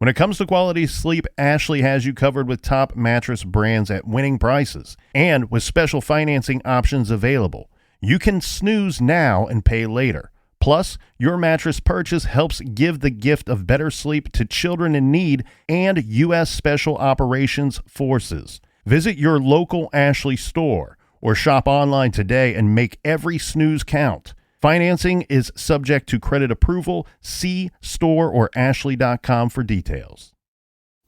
When it comes to quality sleep, Ashley has you covered with top mattress brands at winning prices and with special financing options available. You can snooze now and pay later. Plus, your mattress purchase helps give the gift of better sleep to children in need and U.S. Special Operations Forces. Visit your local Ashley store or shop online today and make every snooze count. Financing is subject to credit approval. See store or ashley.com for details.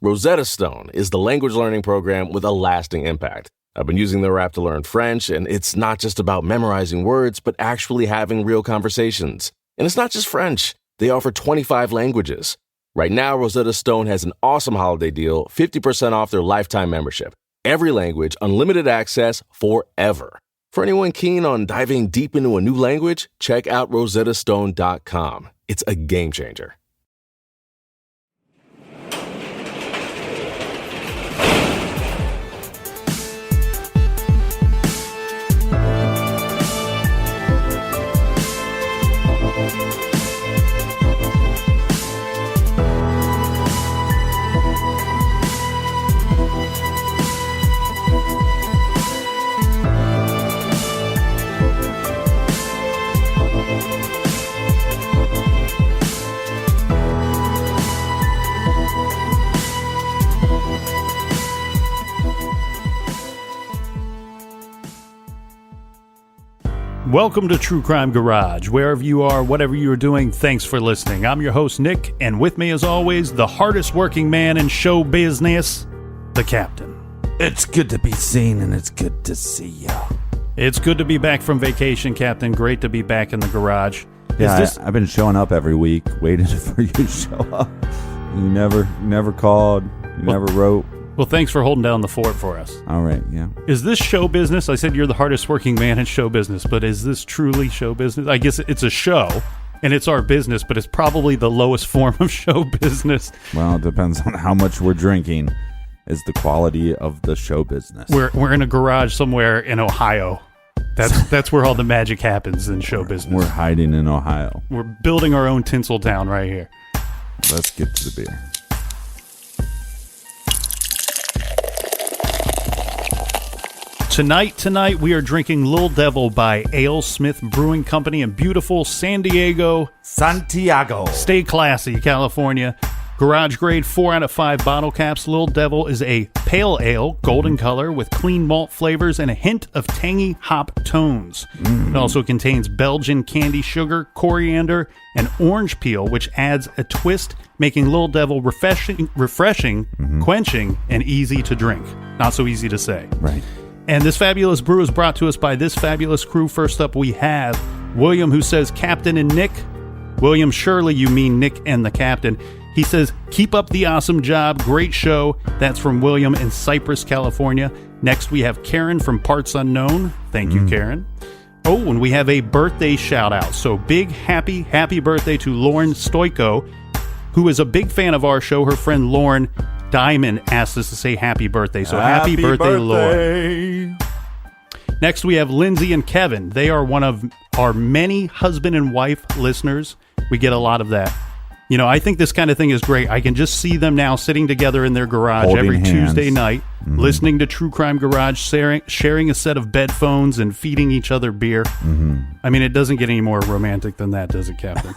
Rosetta Stone is the language learning program with a lasting impact. I've been using their app to learn French, and it's not just about memorizing words, but actually having real conversations. And it's not just French. They offer 25 languages. Right now, Rosetta Stone has an awesome holiday deal, 50% off their lifetime membership. Every language, unlimited access forever. For anyone keen on diving deep into a new language, check out rosettastone.com. It's a game changer. Welcome to True Crime Garage. Wherever you are, whatever you are doing, thanks for listening. I'm your host, Nick, and with me, as always, the hardest working man in show business, the Captain. It's good to be seen, and it's good to see you. It's good to be back from vacation, Captain. Great to be back in the garage. Yeah, I've been showing up every week, waiting for you to show up. You never called. You never wrote. Well, thanks for holding down the fort for us. All right, yeah. Is this show business? I said you're the hardest working man in show business, but is this truly show business? I guess it's a show, and it's our business, but it's probably the lowest form of show business. Well, it depends on how much we're drinking is the quality of the show business. We're in a garage somewhere in Ohio. That's where all the magic happens in show business. We're hiding in Ohio. We're building our own tinsel town right here. Let's get to the beer. Tonight we are drinking Little Devil by Alesmith Brewing Company in beautiful Santiago. Stay classy, California. Garage grade 4 out of 5 bottle caps. Little Devil is a pale ale, golden color, with clean malt flavors and a hint of tangy hop tones. It also contains Belgian candy sugar, coriander, and orange peel, which adds a twist, making Little Devil refreshing, quenching, and easy to drink. Not so easy to say. Right. And this fabulous brew is brought to us by this fabulous crew. First up, we have William, who says, Captain and Nick. William, surely you mean Nick and the Captain. He says, keep up the awesome job. Great show. That's from William in Cypress, California. Next, we have Karen from Parts Unknown. Thank you, Karen. Oh, and we have a birthday shout out. So big, happy birthday to Lauren Stoico, who is a big fan of our show. Her friend Lauren Diamond asked us to say happy birthday. So happy birthday, Lauren. Next, we have Lindsay and Kevin. They are one of our many husband and wife listeners. We get a lot of that. You know, I think this kind of thing is great. I can just see them now sitting together in their garage holding every hands. Tuesday night, listening to True Crime Garage, sharing a set of bed phones and feeding each other beer. I mean, it doesn't get any more romantic than that, does it, Captain?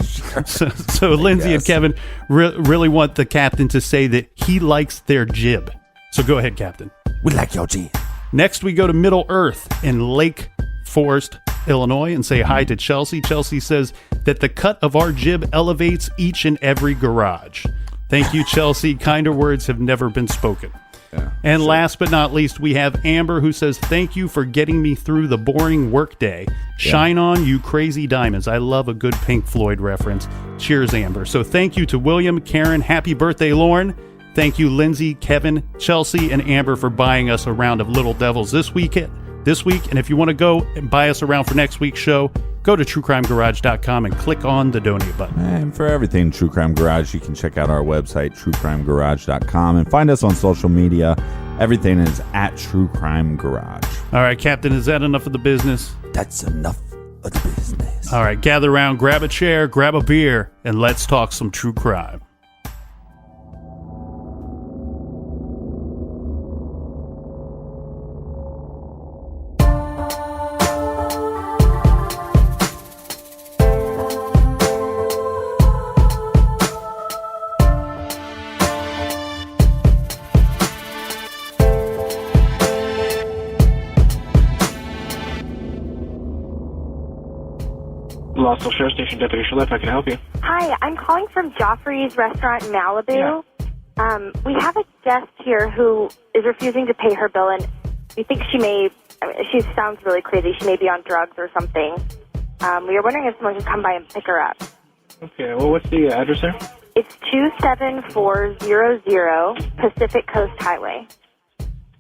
Sure. So Lindsay and Kevin really want the Captain to say that he likes their jib. So go ahead, Captain. We like your G. Next, we go to Middle Earth in Lake Forest, Illinois, and say hi to Chelsea. Chelsea says that the cut of our jib elevates each and every garage. Thank you, Chelsea. Kinder words have never been spoken. Yeah, and last but not least, we have Amber, who says, thank you for getting me through the boring workday. Shine on, you crazy diamonds. I love a good Pink Floyd reference. Cheers, Amber. So thank you to William, Karen, happy birthday, Lauren. Thank you, Lindsay, Kevin, Chelsea, and Amber for buying us a round of Little Devils this week. And if you want to go and buy us around for next week's show, go to truecrimegarage.com and click on the donate button. And for everything True Crime Garage, you can check out our website, truecrimegarage.com, and find us on social media. Everything is at True Crime Garage. All right, Captain, is that enough of the business? That's enough of the business. All right, gather around, grab a chair, grab a beer, and let's talk some true crime. Lawsville Sheriff Station, Deputy Shalef. How can I help you? Hi, I'm calling from Geoffrey's restaurant in Malibu. Yeah. We have a guest here who is refusing to pay her bill, and we think she sounds really crazy. She may be on drugs or something. We were wondering if someone could come by and pick her up. Okay, well, what's the address there? It's 27400 Pacific Coast Highway.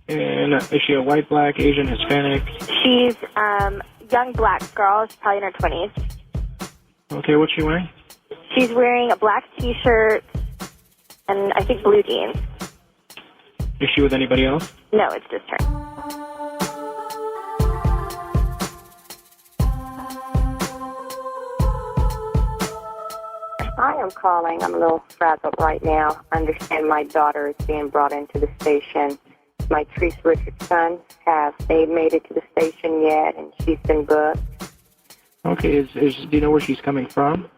And is she a white, black, Asian, Hispanic? She's young black girl. She's probably in her 20s. Okay, what's she wearing? She's wearing a black T-shirt and I think blue jeans. Is she with anybody else? No, it's just her. Hi, I'm calling. I'm a little frazzled right now. I understand my daughter is being brought into the station. Mitrice Richardson. Have they made it to the station yet? And she's been booked. Okay, do you know where she's coming from?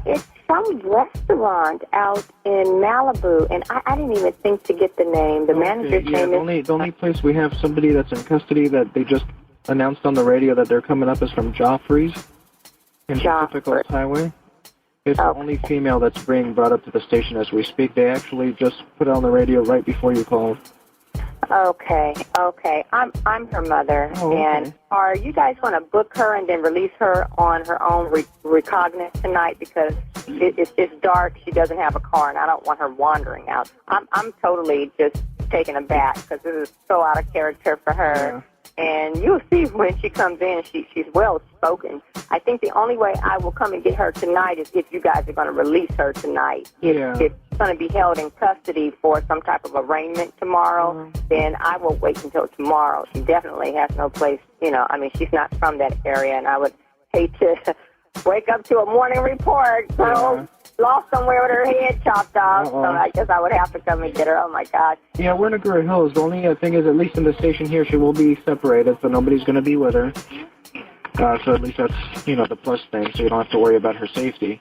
It's some restaurant out in Malibu, and I didn't even think to get the name. The manager's name is... The only place we have somebody that's in custody that they just announced on the radio that they're coming up is from Geoffrey's in Pacific Coast Highway. It's the only female that's being brought up to the station as we speak. They actually just put it on the radio right before you called. Okay. I'm her mother, and are you guys going to book her and then release her on her own recognizance tonight? Because it's dark, she doesn't have a car, and I don't want her wandering out. I'm totally just taken aback because this is so out of character for her. Yeah. And you'll see when she comes in, she's well spoken. I think the only way I will come and get her tonight is if you guys are going to release her tonight. If she's going to be held in custody for some type of arraignment tomorrow, then I will wait until tomorrow. She definitely has no place, she's not from that area, and I would hate to wake up to a morning report, lost somewhere with her head chopped off, so I guess I would have to come and get her. Oh, my God. Yeah, we're in the Great Hills. The only thing is, at least in the station here, she will be separated, so nobody's going to be with her. So at least that's, the plus thing, so you don't have to worry about her safety.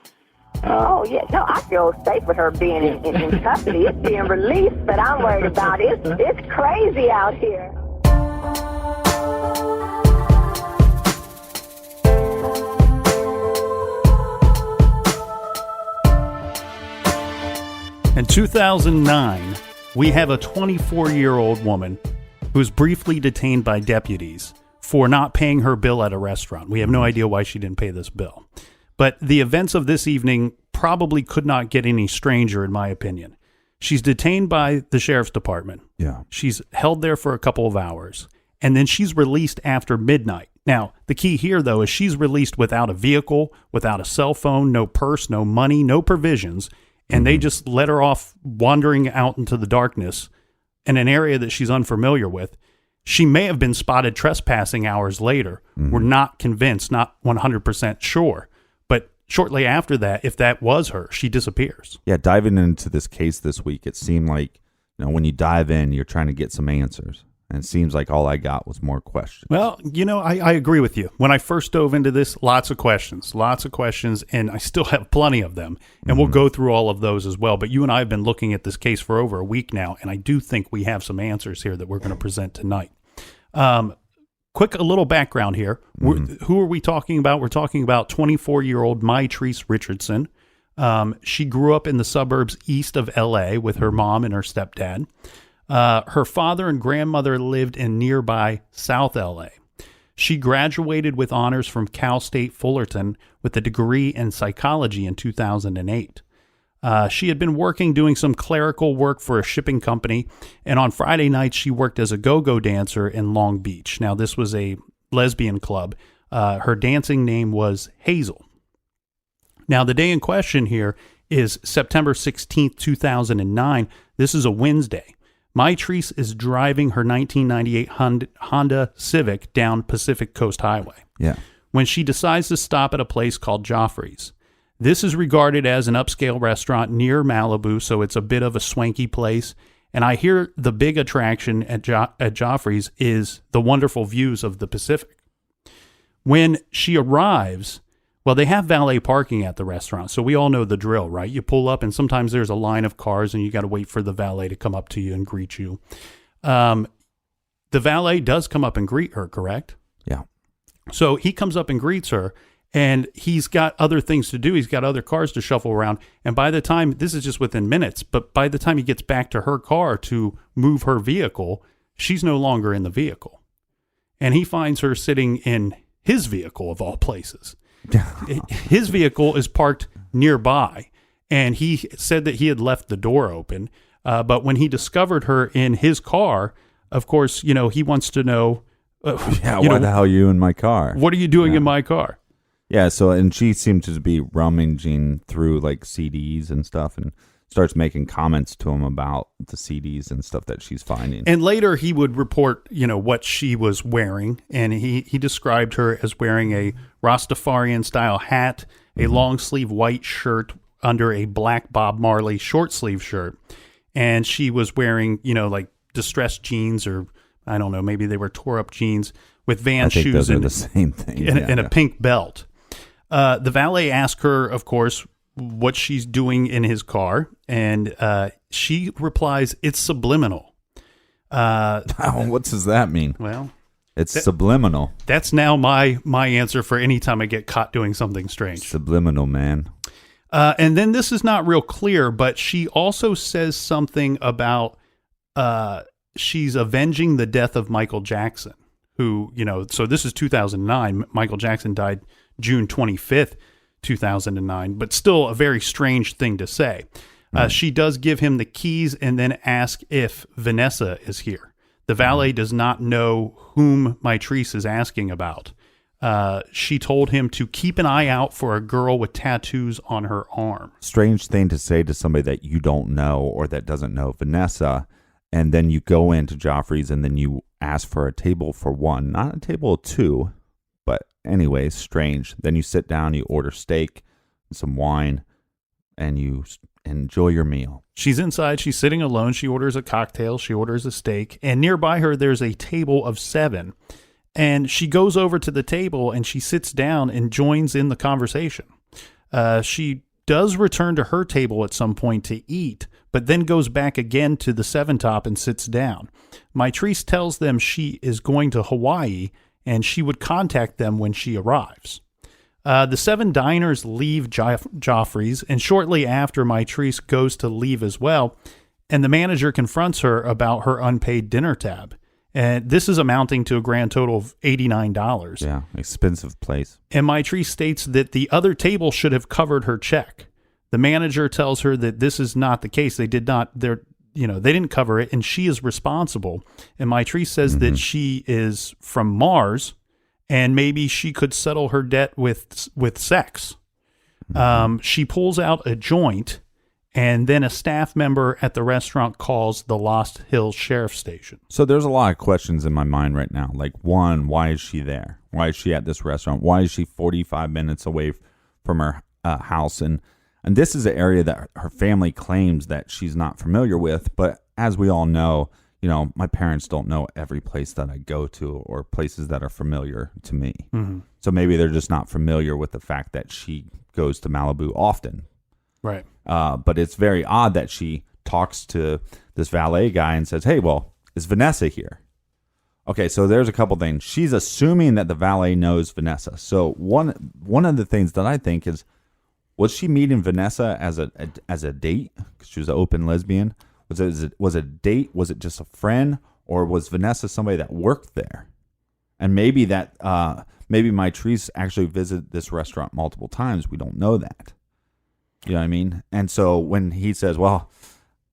I feel safe with her being in custody. It's being released, but I'm worried about it. It's crazy out here. In 2009, we have a 24-year-old woman who's briefly detained by deputies for not paying her bill at a restaurant. We have no idea why she didn't pay this bill. But the events of this evening probably could not get any stranger, in my opinion. She's detained by the sheriff's department. Yeah. She's held there for a couple of hours, and then she's released after midnight. Now, the key here, though, is she's released without a vehicle, without a cell phone, no purse, no money, no provisions, and they just let her off wandering out into the darkness in an area that she's unfamiliar with. She may have been spotted trespassing hours later. We're not convinced, not 100% sure. But shortly after that, if that was her, she disappears. Yeah, diving into this case this week, it seemed like, when you dive in, you're trying to get some answers. And it seems like all I got was more questions. Well, I agree with you. When I first dove into this, lots of questions, and I still have plenty of them. And we'll go through all of those as well. But you and I have been looking at this case for over a week now, and I do think we have some answers here that we're going to present tonight. A little background here. Who are we talking about? We're talking about 24-year-old Mitrice Richardson. She grew up in the suburbs east of L.A. with her mom and her stepdad. Her father and grandmother lived in nearby South L.A. She graduated with honors from Cal State Fullerton with a degree in psychology in 2008. She had been doing some clerical work for a shipping company, and on Friday nights she worked as a go-go dancer in Long Beach. Now, this was a lesbian club. Her dancing name was Hazel. Now, the day in question here is September 16th, 2009. This is a Wednesday. Mitrice is driving her 1998 Honda Civic down Pacific Coast Highway. Yeah. When she decides to stop at a place called Geoffrey's. This is regarded as an upscale restaurant near Malibu, so it's a bit of a swanky place. And I hear the big attraction at Geoffrey's is the wonderful views of the Pacific. When she arrives, well, they have valet parking at the restaurant, so we all know the drill, right? You pull up, and sometimes there's a line of cars, and you got to wait for the valet to come up to you and greet you. The valet does come up and greet her, correct? Yeah. So he comes up and greets her, And he's got other things to do. He's got other cars to shuffle around. And by the time, this is just within minutes, but by the time he gets back to her car to move her vehicle, she's no longer in the vehicle. And he finds her sitting in his vehicle, of all places. His vehicle is parked nearby. And he said that he had left the door open. But when he discovered her in his car, of course, he wants to know, why the hell are you in my car? What are you doing in my car? Yeah, so, and she seemed to be rummaging through like CDs and stuff and starts making comments to him about the CDs and stuff that she's finding. And later he would report, what she was wearing. And he described her as wearing a Rastafarian style hat, a long sleeve white shirt under a black Bob Marley short sleeve shirt. And she was wearing, like distressed jeans, or I don't know, maybe they were tore up jeans with Vans shoes those are the same thing. And a pink belt. The valet asked her, of course, what she's doing in his car, and she replies, "It's subliminal." What does that mean? Well, it's subliminal. That's now my answer for any time I get caught doing something strange. Subliminal, man. And then this is not real clear, but she also says something about she's avenging the death of Michael Jackson, who, so this is 2009. Michael Jackson died June 25th, 2009, but still a very strange thing to say. She does give him the keys and then ask if Vanessa is here. The valet does not know whom Mitrice is asking about. She told him to keep an eye out for a girl with tattoos on her arm. Strange thing to say to somebody that you don't know or that doesn't know Vanessa, and then you go into Geoffrey's and then you ask for a table for one, not a table of two. But anyways, strange. Then you sit down, you order steak and some wine, and you enjoy your meal. She's inside. She's sitting alone. She orders a cocktail. She orders a steak. And nearby her, there's a table of 7. And she goes over to the table and she sits down and joins in the conversation. She does return to her table at some point to eat, but then goes back again to the 7 Top and sits down. Mitrice tells them she is going to Hawaii and she would contact them when she arrives. The 7 diners leave Geoffrey's, and shortly after, Mitrice goes to leave as well, and the manager confronts her about her unpaid dinner tab. And this is amounting to a grand total of $89. Yeah, expensive place. And Mitrice states that the other table should have covered her check. The manager tells her that this is not the case. They did not. They didn't cover it, and she is responsible. And Mitrice says that she is from Mars, and maybe she could settle her debt with sex. She pulls out a joint, and then a staff member at the restaurant calls the Lost Hills Sheriff Station. So there's a lot of questions in my mind right now. Like, one, why is she there? Why is she at this restaurant? Why is she 45 minutes away from her house? And this is an area that her family claims that she's not familiar with. But as we all know, my parents don't know every place that I go to or places that are familiar to me. Mm-hmm. So maybe they're just not familiar with the fact that she goes to Malibu often. Right. But it's very odd that she talks to this valet guy and says, "Hey, well, is Vanessa here?" Okay, so there's a couple things. She's assuming that the valet knows Vanessa. So one of the things that I think is, was she meeting Vanessa as a date? Because she was an open lesbian. Was it a date? Was it just a friend? Or was Vanessa somebody that worked there? And maybe Mitrice actually visited this restaurant multiple times. We don't know that. You know what I mean? And so when he says, "Well,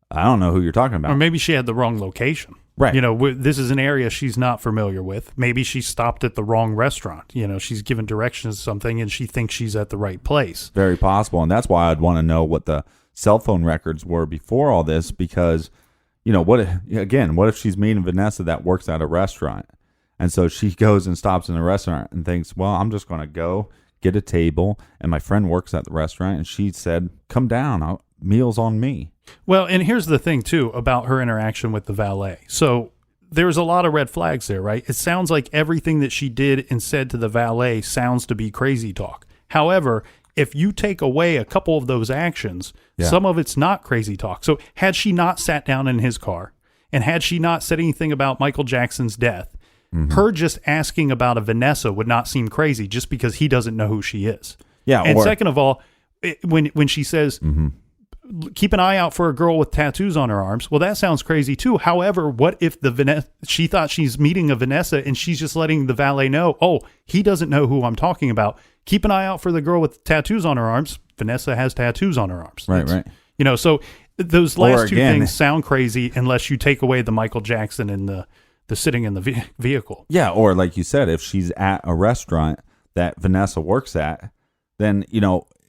I don't know who you're talking about," or maybe she had the wrong location. Right. This is an area she's not familiar with. Maybe she stopped at the wrong restaurant. She's given directions to something and she thinks she's at the right place. Very possible. And that's why I'd want to know what the cell phone records were before all this, because, what if she's meeting Vanessa that works at a restaurant? And so she goes and stops in a restaurant and thinks, "Well, I'm just going to go get a table, and my friend works at the restaurant, and she said, 'Come down, meal's on me.'" Well, and here's the thing, too, about her interaction with the valet. So there's a lot of red flags there, right? It sounds like everything that she did and said to the valet sounds to be crazy talk. However, if you take away a couple of those actions, some of it's not crazy talk. So had she not sat down in his car, and had she not said anything about Michael Jackson's death, her just asking about a Vanessa would not seem crazy just because he doesn't know who she is. Yeah. And second of all, when she says, keep an eye out for a girl with tattoos on her arms. Well, that sounds crazy too. However, what if she thought she's meeting a Vanessa and she's just letting the valet know, oh, he doesn't know who I'm talking about. Keep an eye out for the girl with tattoos on her arms. Vanessa has tattoos on her arms. Right. So those last two things sound crazy unless you take away the Michael Jackson and the sitting in the vehicle. Yeah. Or like you said, if she's at a restaurant that Vanessa works at, then,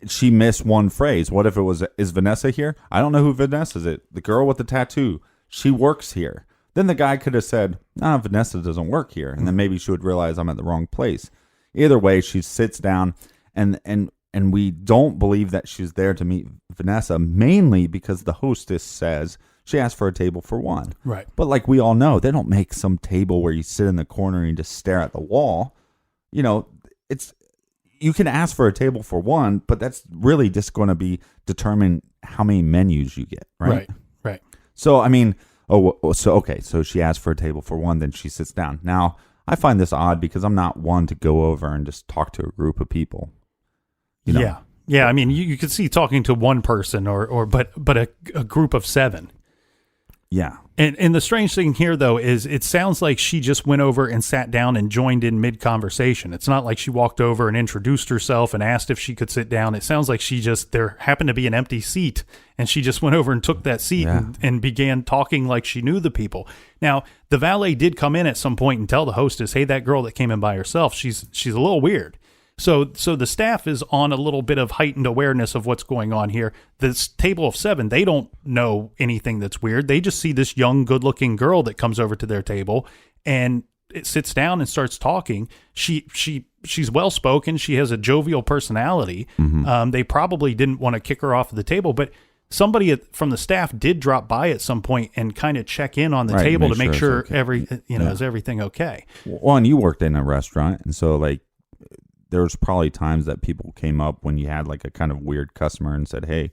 she missed one phrase. What if it was, is Vanessa here? I don't know who Vanessa is. The girl with the tattoo. She works here. Then the guy could have said, Vanessa doesn't work here. And then maybe she would realize I'm at the wrong place. Either way, she sits down and we don't believe that she's there to meet Vanessa, mainly because the hostess says she asked for a table for one. Right. But like we all know, they don't make some table where you sit in the corner and just stare at the wall. You can ask for a table for one, but that's really just going to determine how many menus you get, right? Right. So, so she asked for a table for one, then she sits down. Now, I find this odd because I'm not one to go over and just talk to a group of people. Yeah. I mean, you could see talking to one person but a group of 7. Yeah. And the strange thing here, though, is it sounds like she just went over and sat down and joined in mid-conversation. It's not like she walked over and introduced herself and asked if she could sit down. It sounds like there happened to be an empty seat, and she just went over and took that seat and began talking like she knew the people. Now, the valet did come in at some point and tell the hostess, hey, that girl that came in by herself, she's a little weird. So the staff is on a little bit of heightened awareness of what's going on here. This table of 7, they don't know anything that's weird. They just see this young, good-looking girl that comes over to their table and it sits down and starts talking. She's well-spoken. She has a jovial personality. They probably didn't want to kick her off the table, but somebody from the staff did drop by at some point and kind of check in on the table to make sure is everything okay. Well, and you worked in a restaurant, and so there was probably times that people came up when you had like a kind of weird customer and said, hey,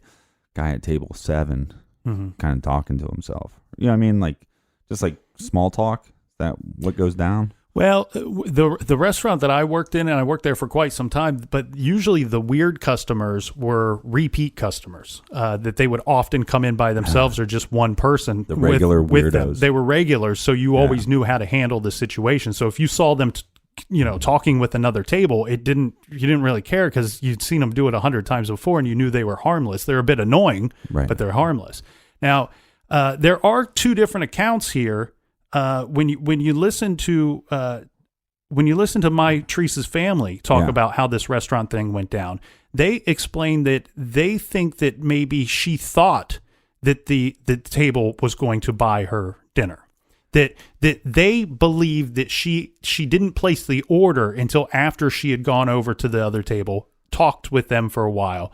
guy at table 7, kind of talking to himself. You know what I mean? Like, just like small talk. Is that what goes down? Well, the restaurant that I worked in, and I worked there for quite some time, but usually the weird customers were repeat customers, that they would often come in by themselves or just one person. The regular with weirdos. them. They were regulars, so you always knew how to handle the situation. So if you saw them talking with another table, you didn't really care because you'd seen them do it 100 times before and you knew they were harmless. They're a bit annoying, but they're harmless. Now, there are 2 different accounts here. When you listen to Mitrice's family talk about how this restaurant thing went down, they explained that they think that maybe she thought that the table was going to buy her dinner. That they believe that she didn't place the order until after she had gone over to the other table, talked with them for a while.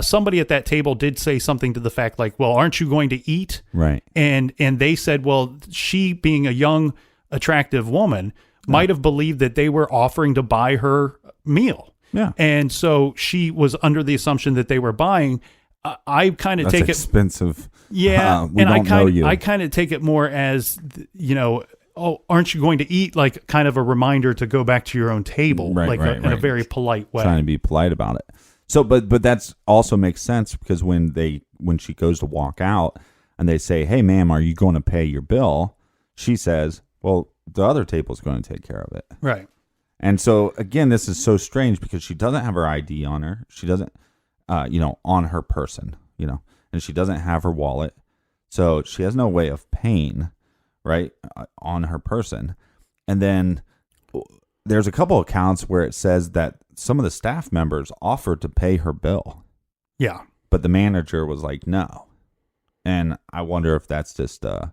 Somebody at that table did say something to the fact like, well, aren't you going to eat? Right. And they said, well, she being a young, attractive woman might have believed that they were offering to buy her meal. Yeah. And so she was under the assumption that they were buying. I kind of take expensive. Yeah, we don't know you. I kind of take it more as, oh, aren't you going to eat? Like kind of a reminder to go back to your own table, in a very polite way. Trying to be polite about it. So, but that's also makes sense because when she goes to walk out and they say, "Hey, ma'am, are you going to pay your bill?" She says, "Well, the other table's going to take care of it." Right. And so again, this is so strange because she doesn't have her ID on her. She doesn't. On her person, and she doesn't have her wallet. So she has no way of paying, right, on her person. And then there's a couple accounts where it says that some of the staff members offered to pay her bill. Yeah. But the manager was like, no. And I wonder if that's just, I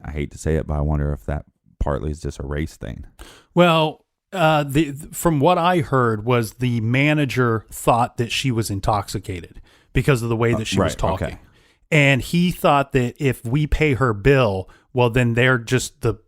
hate to say it, but I wonder if that partly is just a race thing. Well, from what I heard was the manager thought that she was intoxicated because of the way that she was talking. Okay. And he thought that if we pay her bill, well, then they're just the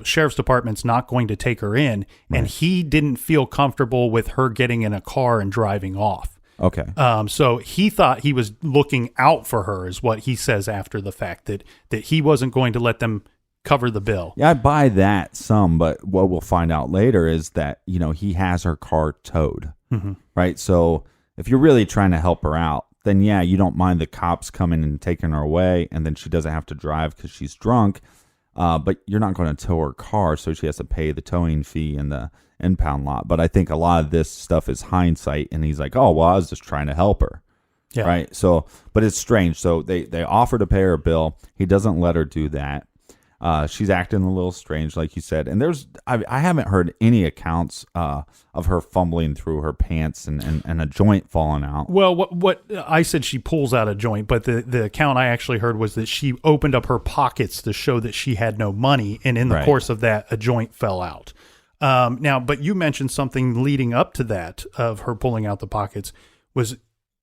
sheriff's department's not going to take her in. Right. And he didn't feel comfortable with her getting in a car and driving off. Okay. So he thought he was looking out for her is what he says after the fact, that he wasn't going to let them cover the bill. Yeah, I buy that some, but what we'll find out later is that, he has her car towed, right? So if you're really trying to help her out, then yeah, you don't mind the cops coming and taking her away, and then she doesn't have to drive because she's drunk, but you're not going to tow her car, so she has to pay the towing fee and the impound lot. But I think a lot of this stuff is hindsight, and he's like, oh, well, I was just trying to help her. Yeah. Right. So, but it's strange. So they offer to pay her bill. He doesn't let her do that. She's acting a little strange, like you said. And I haven't heard any accounts of her fumbling through her pants and a joint falling out. Well, what I said, she pulls out a joint, but the account I actually heard was that she opened up her pockets to show that she had no money, and in the course of that, a joint fell out. Now, but you mentioned something leading up to that of her pulling out the pockets was.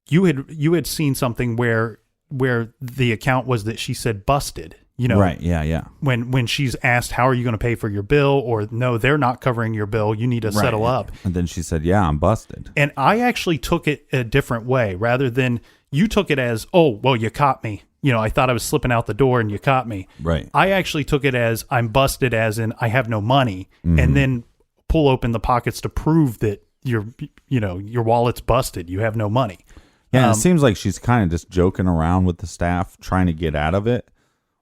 You had seen something where the account was that she said busted, Right, yeah. When she's asked, how are you going to pay for your bill? Or no, they're not covering your bill. You need to settle up. And then she said, yeah, I'm busted. And I actually took it a different way. Rather than you took it as, oh, well, you caught me. I thought I was slipping out the door and you caught me. Right. I actually took it as I'm busted, as in I have no money, and then pull open the pockets to prove that your wallet's busted. You have no money. Yeah, it seems like she's kind of just joking around with the staff, trying to get out of it,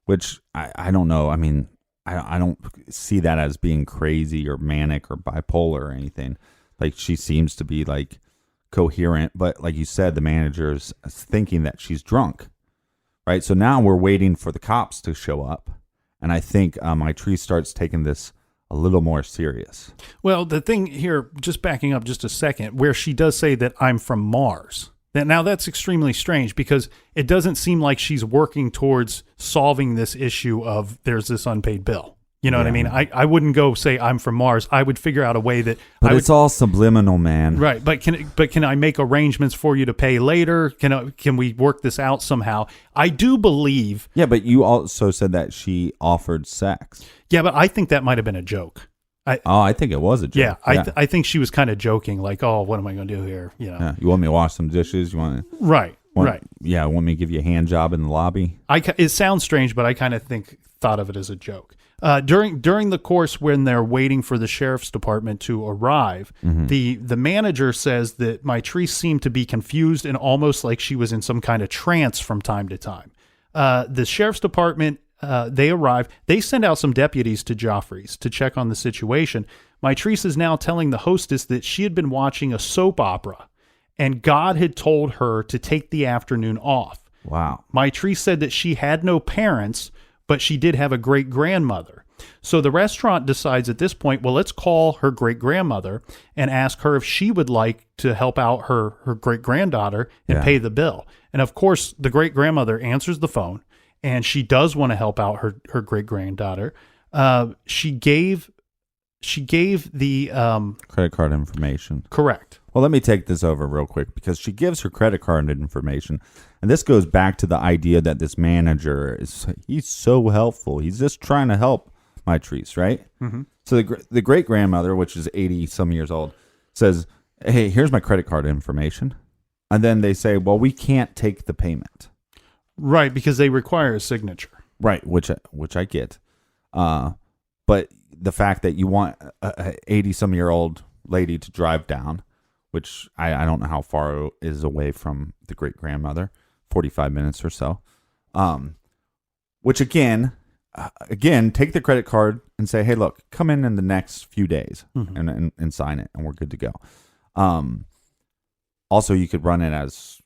which I don't know. I mean, I don't see that as being crazy or manic or bipolar or anything. Like, she seems to be, like, coherent, but like you said, the manager's thinking that she's drunk, right? So now we're waiting for the cops to show up, and I think Mitrice starts taking this a little more serious. Well, the thing here, just backing up just a second, where she does say that I'm from Mars. Now, that's extremely strange because it doesn't seem like she's working towards solving this issue of there's this unpaid bill. You know what I mean? I wouldn't go say I'm from Mars. I would figure out a way that. But it's all subliminal, man. Right, but can I make arrangements for you to pay later? Can we work this out somehow? I do believe. Yeah, but you also said that she offered sex. Yeah, but I think that might have been a joke. I think it was a joke. Yeah, I think she was kind of joking, like, "Oh, what am I going to do here?" Yeah, you want me to wash some dishes? You want to? Right. Yeah, want me to give you a hand job in the lobby? It sounds strange, but I kind of thought of it as a joke. During the course when they're waiting for the sheriff's department to arrive, the manager says that Mitrice seemed to be confused and almost like she was in some kind of trance from time to time. The sheriff's department. They arrive. They send out some deputies to Geoffrey's to check on the situation. Mitrice is now telling the hostess that she had been watching a soap opera, and God had told her to take the afternoon off. Wow. Mitrice said that she had no parents, but she did have a great-grandmother. So the restaurant decides at this point, well, let's call her great-grandmother and ask her if she would like to help out her great-granddaughter and pay the bill. And, of course, the great-grandmother answers the phone. And she does want to help out her great granddaughter. She gave the credit card information. Correct. Well, let me take this over real quick because she gives her credit card information, and this goes back to the idea that this manager he's so helpful. He's just trying to help Mitrice, right? Mm-hmm. So the great grandmother, which is 80 some years old, says, "Hey, here's my credit card information," and then they say, "Well, we can't take the payment." Right, because they require a signature. Right, which I get. But the fact that you want a 80-some-year-old lady to drive down, which I don't know how far it is away from the great-grandmother, 45 minutes or so. Which, again, take the credit card and say, hey, look, come in the next few days and sign it, and we're good to go. Also, you could run it as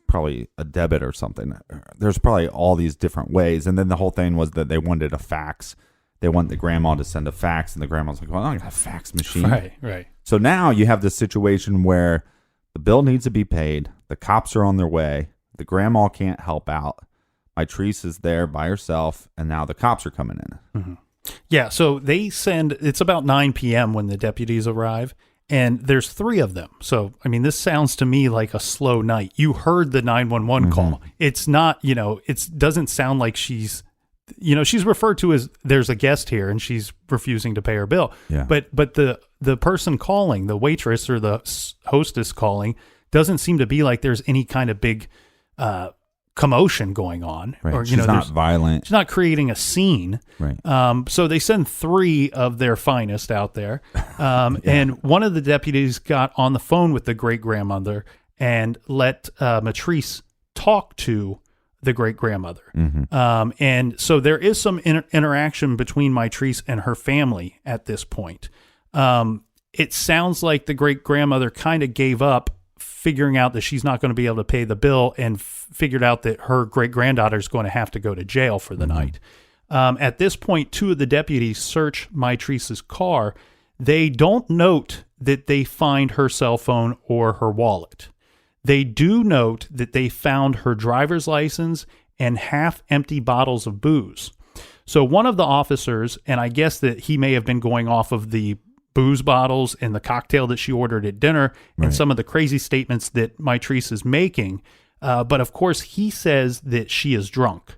probably a debit or something. There's probably all these different ways. And then the whole thing was that they wanted a fax. They want the grandma to send a fax, and the grandma's like, well, I don't got a fax machine. Right. So now you have this situation where the bill needs to be paid. The cops are on their way. The grandma can't help out. Mitrice is there by herself, and now the cops are coming in. Mm-hmm. Yeah, so it's about 9 p.m. when the deputies arrive, and there's 3 of them. So, I mean, this sounds to me like a slow night. You heard the 911 call. It's not, it doesn't sound like she's referred to as there's a guest here and she's refusing to pay her bill. Yeah. But the person calling, the waitress or the hostess calling, doesn't seem to be like there's any kind of big commotion going on. Right. Or, She's not violent. She's not creating a scene. Right. So they send 3 of their finest out there. And one of the deputies got on the phone with the great-grandmother and let Mitrice talk to the great-grandmother. Mm-hmm. And so there is some interaction between Mitrice and her family at this point. It sounds like the great-grandmother kind of gave up, figuring out that she's not going to be able to pay the bill, and figured out that her great-granddaughter is going to have to go to jail for the night. At this point, 2 of the deputies search Mitrice's car. They don't note that they find her cell phone or her wallet. They do note that they found her driver's license and half-empty bottles of booze. So one of the officers, and I guess that he may have been going off of the booze bottles and the cocktail that she ordered at dinner and some of the crazy statements that Mitrice is making. But of course, he says that she is drunk.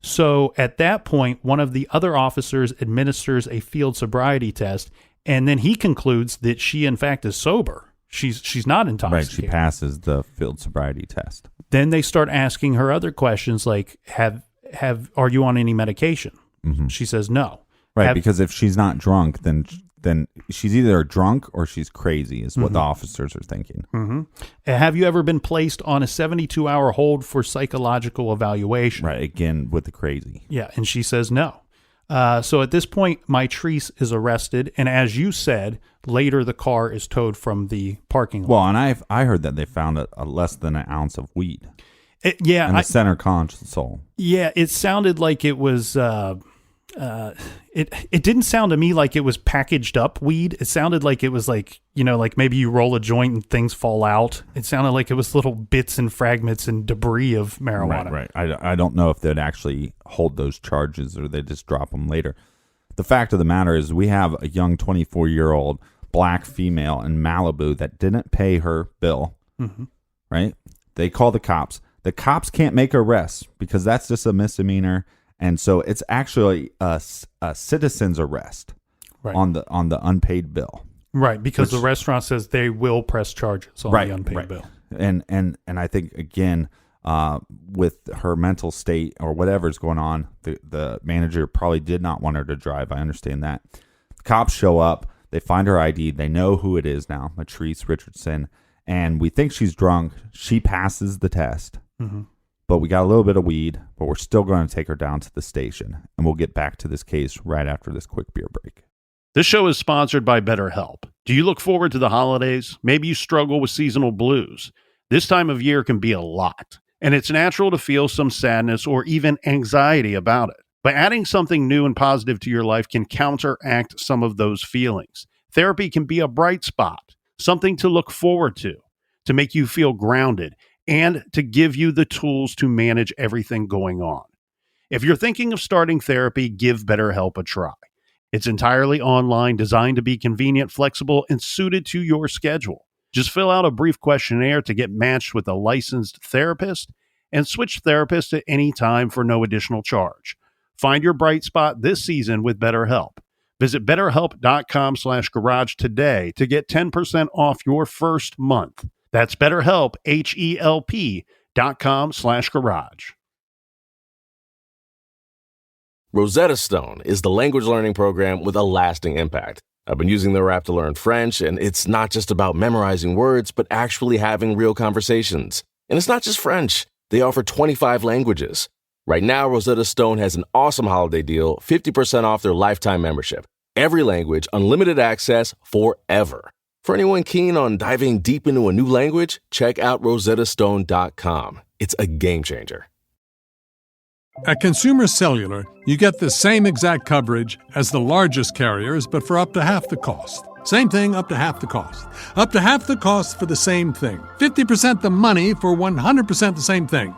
So at that point, one of the other officers administers a field sobriety test, and then he concludes that she, in fact, is sober. She's not intoxicated. Right, she passes the field sobriety test. Then they start asking her other questions like, are you on any medication? Mm-hmm. She says no. Right, because if she's not drunk, then she's either drunk or she's crazy, is what the officers are thinking. Mm-hmm. Have you ever been placed on a 72-hour hold for psychological evaluation? Right, again, with the crazy. Yeah, and she says no. So at this point, Mitrice is arrested, and as you said, later the car is towed from the parking lot. Well, and I heard that they found a less than an ounce of weed. In the center console. Yeah, it sounded like it was... It didn't sound to me like it was packaged up weed. It sounded like it was like, like maybe you roll a joint and things fall out. It sounded like it was little bits and fragments and debris of marijuana. Right. I don't know if they'd actually hold those charges or they just drop them later. The fact of the matter is we have a young 24-year-old black female in Malibu that didn't pay her bill. Mm-hmm. Right? They call the cops. The cops can't make her arrest because that's just a misdemeanor. And so it's actually a citizen's arrest on the unpaid bill. Right, because the restaurant says they will press charges on the unpaid bill. And I think, again, with her mental state or whatever's going on, the manager probably did not want her to drive. I understand that. The cops show up. They find her ID. They know who it is now, Mitrice Richardson. And we think she's drunk. She passes the test. Mm-hmm. But we got a little bit of weed, but we're still going to take her down to the station. And we'll get back to this case right after this quick beer break. This show is sponsored by BetterHelp. Do you look forward to the holidays? Maybe you struggle with seasonal blues. This time of year can be a lot, and it's natural to feel some sadness or even anxiety about it. But adding something new and positive to your life can counteract some of those feelings. Therapy can be a bright spot, something to look forward to make you feel grounded, and to give you the tools to manage everything going on. If you're thinking of starting therapy, give BetterHelp a try. It's entirely online, designed to be convenient, flexible, and suited to your schedule. Just fill out a brief questionnaire to get matched with a licensed therapist and switch therapists at any time for no additional charge. Find your bright spot this season with BetterHelp. Visit BetterHelp.com/garage today to get 10% off your first month. That's BetterHelp, HELP.com/garage. Rosetta Stone is the language learning program with a lasting impact. I've been using their app to learn French, and it's not just about memorizing words, but actually having real conversations. And it's not just French. They offer 25 languages. Right now, Rosetta Stone has an awesome holiday deal, 50% off their lifetime membership. Every language, unlimited access forever. For anyone keen on diving deep into a new language, check out rosettastone.com. It's a game changer. At Consumer Cellular, you get the same exact coverage as the largest carriers, but for up to half the cost. Same thing, up to half the cost. Up to half the cost for the same thing. 50% the money for 100% the same thing.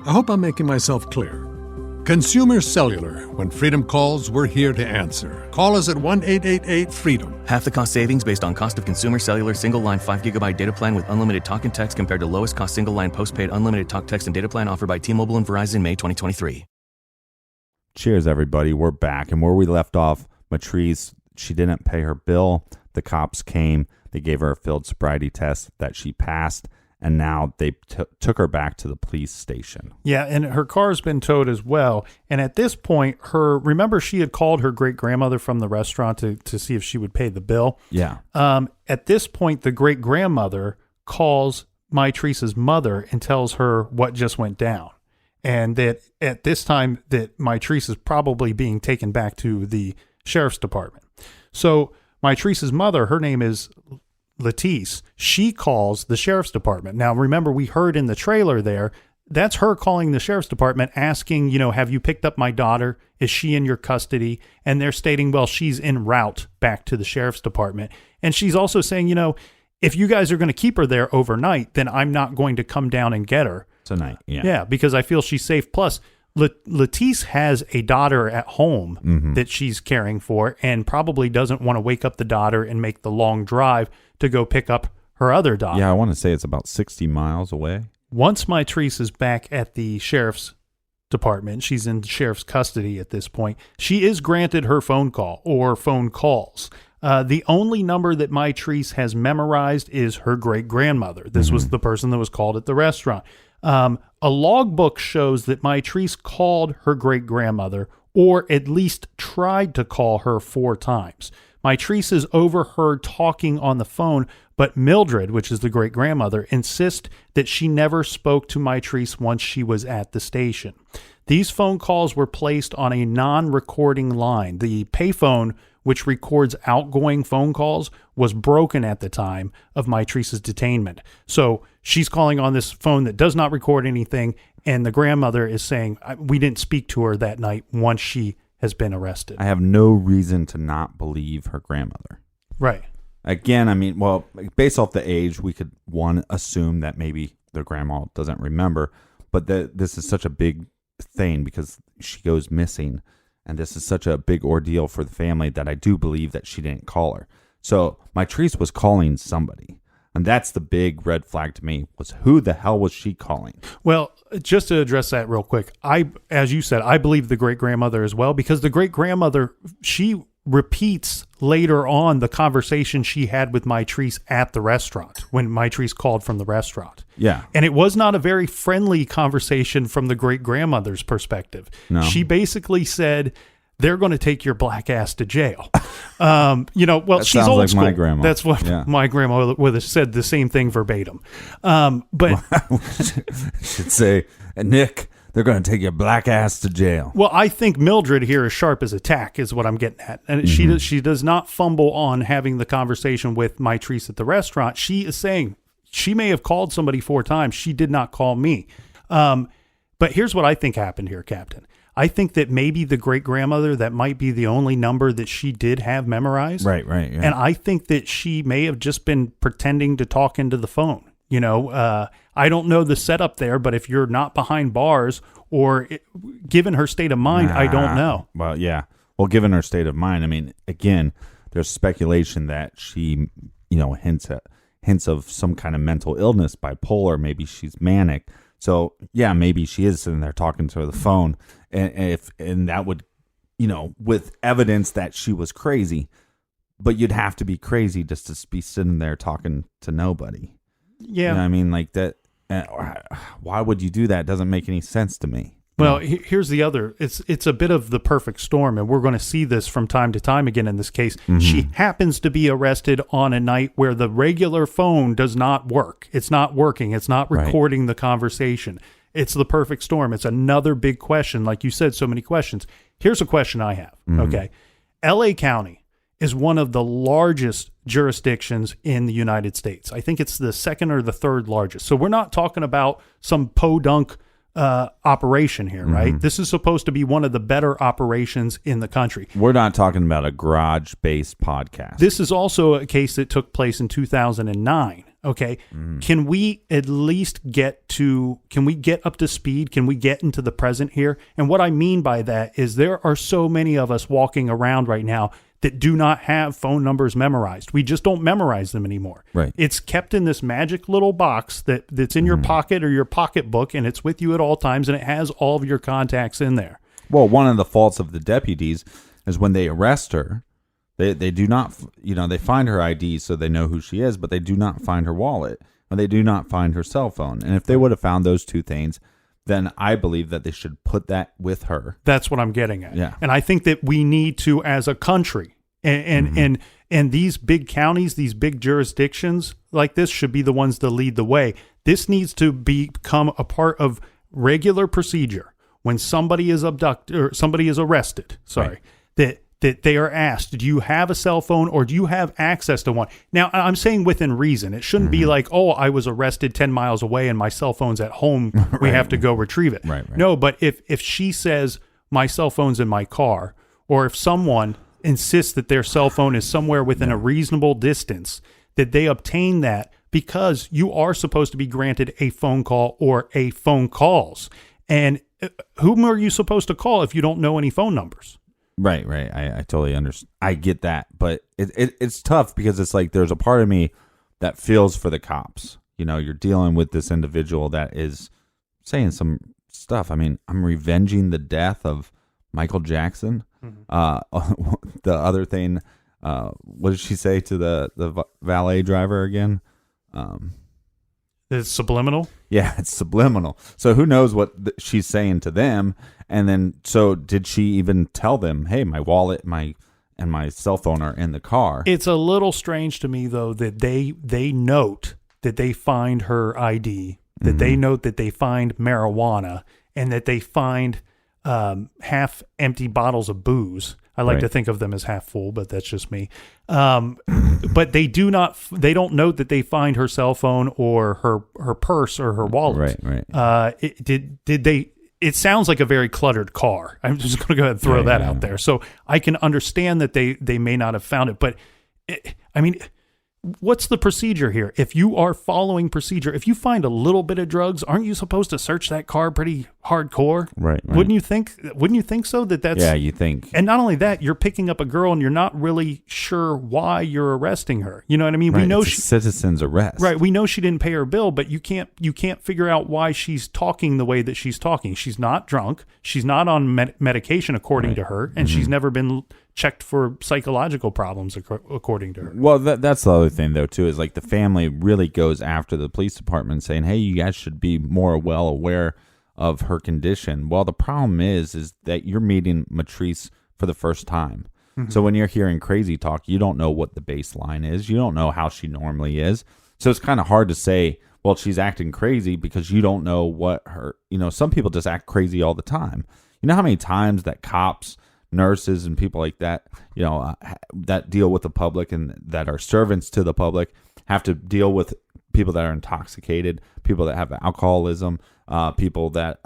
I hope I'm making myself clear. Consumer Cellular. When freedom calls, we're here to answer. Call us at 1-888-FREEDOM. Half the cost savings based on cost of Consumer Cellular single-line 5GB data plan with unlimited talk and text compared to lowest cost single-line postpaid unlimited talk, text, and data plan offered by T-Mobile and Verizon May 2023. Cheers, everybody. We're back. And where we left off, Mitrice, she didn't pay her bill. The cops came. They gave her a field sobriety test that she passed. and now they took her back to the police station. Yeah, and her car's been towed as well. And at this point, remember she had called her great-grandmother from the restaurant to see if she would pay the bill? Yeah. At this point, the great-grandmother calls Mitrice's mother and tells her what just went down. And that at this time that Mitrice is probably being taken back to the sheriff's department. So Mitrice's mother, her name is Mitrice, she calls the sheriff's department. Now, remember, we heard in the trailer there, that's her calling the sheriff's department asking, have you picked up my daughter? Is she in your custody? And they're stating, well, she's en route back to the sheriff's department. And she's also saying, if you guys are going to keep her there overnight, then I'm not going to come down and get her tonight. Yeah. Yeah, because I feel she's safe. Plus, Mitrice has a daughter at home that she's caring for and probably doesn't want to wake up the daughter and make the long drive to go pick up her other daughter. Yeah, I want to say it's about 60 miles away. Once Mitrice is back at the sheriff's department, she's in the sheriff's custody at this point, she is granted her phone call or phone calls. The only number that Mitrice has memorized is her great-grandmother. This was the person that was called at the restaurant. A logbook shows that Mitrice called her great-grandmother, or at least tried to call her 4 times. Mitrice is overheard talking on the phone, but Mildred, which is the great-grandmother, insists that she never spoke to Mitrice once she was at the station. These phone calls were placed on a non-recording line. The payphone, which records outgoing phone calls, was broken at the time of Mitrice's detainment. So she's calling on this phone that does not record anything, and the grandmother is saying, we didn't speak to her that night once she has been arrested. I have no reason to not believe her grandmother. Right. Again, I mean, well, based off the age, we could, assume that maybe the grandma doesn't remember, but this is such a big thing because she goes missing. And this is such a big ordeal for the family that I do believe that she didn't call her. So Mitrice was calling somebody. And that's the big red flag to me, was who the hell was she calling? Well, just to address that real quick, as you said, I believe the great-grandmother as well, because the great-grandmother, she repeats later on the conversation she had with Mitrice at the restaurant when Mitrice called from the restaurant. Yeah. And it was not a very friendly conversation from the great-grandmother's perspective. No. She basically said, they're going to take your black ass to jail. Well, that she's sounds old like school. my grandma. That's what my grandma would have said, the same thing verbatim. But should say, Nick, they're going to take your black ass to jail. Well, I think Mildred here is sharp as a tack, is what I'm getting at. And she does not fumble on having the conversation with Mitrice at the restaurant. She is saying she may have called somebody 4 times. She did not call me. But here's what I think happened here, Captain. I think that maybe the great-grandmother, that might be the only number that she did have memorized. Right. Yeah. And I think that she may have just been pretending to talk into the phone. I don't know the setup there, but if you're not behind bars or given her state of mind, I don't know. Well, yeah. Well, given her state of mind, I mean, again, there's speculation that she, hints of some kind of mental illness, bipolar, maybe she's manic. So, yeah, maybe she is sitting there talking to the phone, and that would, with evidence that she was crazy, but you'd have to be crazy just to be sitting there talking to nobody. Yeah. I mean, like that. Why would you do that? It doesn't make any sense to me. Well, here's the other. It's a bit of the perfect storm, and we're going to see this from time to time again in this case. Mm-hmm. She happens to be arrested on a night where the regular phone does not work. It's not working. It's not recording the conversation. It's the perfect storm. It's another big question. Like you said, so many questions. Here's a question I have. Mm-hmm. Okay. L.A. County is one of the largest jurisdictions in the United States. I think it's the 2nd or the 3rd largest. So we're not talking about some podunk operation here, right? Mm-hmm. This is supposed to be one of the better operations in the country. We're not talking about a garage-based podcast. This is also a case that took place in 2009. Okay. Mm. Can we at least get up to speed? Can we get into the present here? And what I mean by that is there are so many of us walking around right now that do not have phone numbers memorized. We just don't memorize them anymore. Right. It's kept in this magic little box that's in your pocket or your pocketbook, and it's with you at all times, and it has all of your contacts in there. Well, one of the faults of the deputies is when they arrest her, they do not, they find her ID so they know who she is, but they do not find her wallet. and they do not find her cell phone. And if they would have found those two things, then I believe that they should put that with her. That's what I'm getting at. Yeah. And I think that we need to, as a country, and these big counties, these big jurisdictions like this should be the ones to lead the way. This needs to become a part of regular procedure when somebody is abducted or somebody is arrested. Sorry, right. that they are asked, do you have a cell phone or do you have access to one? Now, I'm saying within reason. It shouldn't be like, oh, I was arrested 10 miles away and my cell phone's at home. We have to go retrieve it. Right. No, but if she says my cell phone's in my car, or if someone insists that their cell phone is somewhere within a reasonable distance, that they obtain that, because you are supposed to be granted a phone call or a phone calls. And whom are you supposed to call if you don't know any phone numbers? Right. I totally understand. I get that, but it's tough because it's like there's a part of me that feels for the cops. You know, you're dealing with this individual that is saying some stuff. I mean, I'm revenging the death of Michael Jackson. The other thing, what did she say to the valet driver again? It's subliminal? Yeah, it's subliminal. So who knows what she's saying to them? And then, so did she even tell them, hey, my wallet, and my cell phone are in the car? It's a little strange to me, though, that they note that they find her ID, that they note that they find marijuana, and that they find half-empty bottles of booze. I like to think of them as half full, but that's just me. But they don't note that they find her cell phone or her purse or her wallet. Right. It sounds like a very cluttered car. I'm just going to go ahead and throw that out there. So I can understand that they may not have found it, but what's the procedure here? If you are following procedure, if you find a little bit of drugs, aren't you supposed to search that car pretty hardcore? Right. Wouldn't you think so? That's yeah, you think. And not only that, you're picking up a girl and you're not really sure why you're arresting her. You know what I mean? Right. We know it's a citizen's arrest. Right. We know she didn't pay her bill, but you can't figure out why she's talking the way that she's talking. She's not drunk. She's not on medication, according to her, and she's never been checked for psychological problems, according to her. Well, that's the other thing, though, too, is like the family really goes after the police department saying, hey, you guys should be more well aware of her condition. Well, the problem is that you're meeting Mitrice for the first time. So when you're hearing crazy talk, you don't know what the baseline is. You don't know how she normally is. So it's kind of hard to say, well, she's acting crazy, because you don't know what her, some people just act crazy all the time. You know how many times that cops, nurses, and people like that, that deal with the public and that are servants to the public, have to deal with people that are intoxicated, people that have alcoholism, people that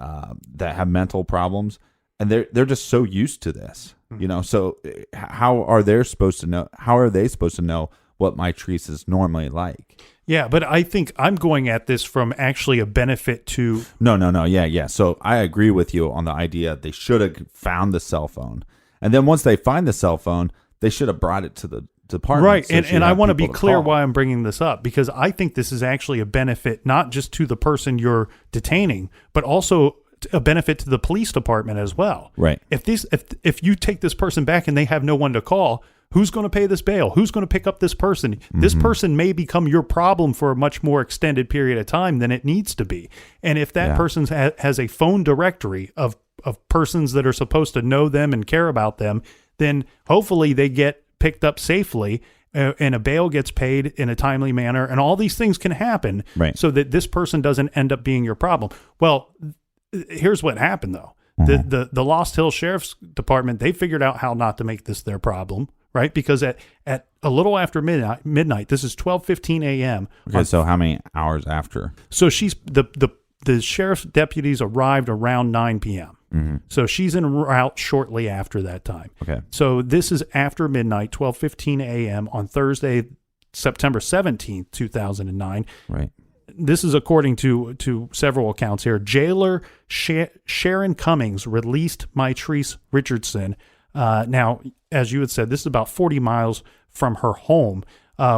have mental problems, and they're just so used to this, So how are they supposed to know? How are they supposed to know what Mitrice is normally like? Yeah, but I think I'm going at this from actually a benefit to... No. Yeah. So I agree with you on the idea they should have found the cell phone. And then once they find the cell phone, they should have brought it to the department. Right, so and I want to be clear call. why I'm bringing this up, because I think this is actually a benefit not just to the person you're detaining, but also a benefit to the police department as well. Right. If you take this person back and they have no one to call, who's going to pay this bail? Who's going to pick up this person? This person may become your problem for a much more extended period of time than it needs to be. And if that person has a phone directory of persons that are supposed to know them and care about them, then hopefully they get picked up safely and a bail gets paid in a timely manner, and all these things can happen so that this person doesn't end up being your problem. Well, here's what happened, though. The Lost Hills Sheriff's Department, they figured out how not to make this their problem, right? Because at a little after midnight, this is 12:15 a.m. Okay, so how many hours after? So she's the sheriff's deputies arrived around 9 p.m. So she's en route shortly after that time. Okay. So this is after midnight, 12:15 a.m. on Thursday, September 17th, 2009. Right. This is according to several accounts here. Jailer Sharon Cummings released Mitrice Richardson. Now, as you had said, this is about 40 miles from her home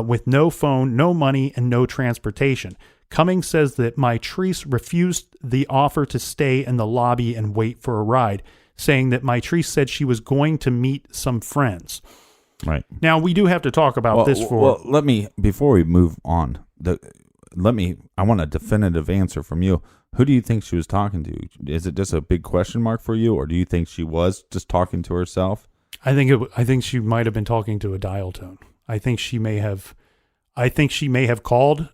with no phone, no money, and no transportation. Cummings says that Mitrice refused the offer to stay in the lobby and wait for a ride, saying that Mitrice said she was going to meet some friends. Right. Now, we do have to talk about this Well, let me, before we move on, I want a definitive answer from you. Who do you think she was talking to? Is it just a big question mark for you, or do you think she was just talking to herself? I think she might have been talking to a dial tone. I think she may have called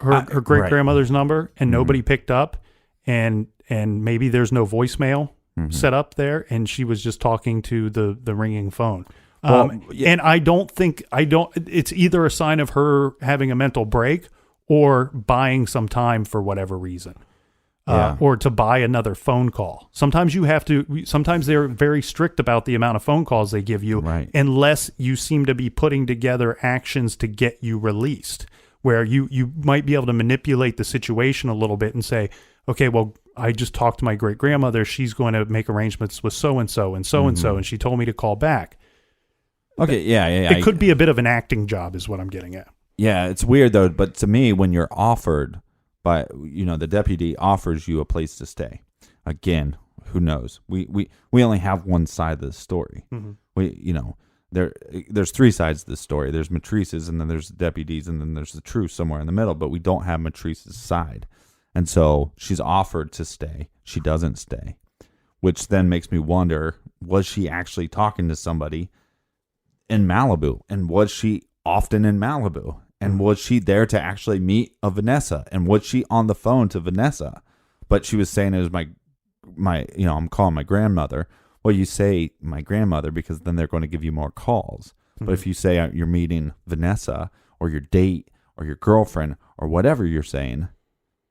her great grandmother's number and nobody picked up, and maybe there's no voicemail set up there, and she was just talking to the ringing phone. And I don't. It's either a sign of her having a mental break or buying some time for whatever reason. Or to buy another phone call. Sometimes they're very strict about the amount of phone calls they give you, unless you seem to be putting together actions to get you released, where you might be able to manipulate the situation a little bit and say, okay, well, I just talked to my great grandmother. She's going to make arrangements with so-and-so and so-and-so, and she told me to call back. Okay, yeah. It could be a bit of an acting job is what I'm getting at. Yeah, it's weird, though, but to me, when you're offered... But, the deputy offers you a place to stay. Again, who knows? We only have one side of the story. There's three sides to the story. There's Mitrice's, and then there's the deputies, and then there's the truth somewhere in the middle. But we don't have Mitrice's side. And so she's offered to stay. She doesn't stay, which then makes me wonder, was she actually talking to somebody in Malibu? And was she often in Malibu? And was she there to actually meet a Vanessa? And was she on the phone to Vanessa? But she was saying it was my I'm calling my grandmother. Well, you say my grandmother because then they're going to give you more calls. But if you say you're meeting Vanessa or your date or your girlfriend or whatever you're saying,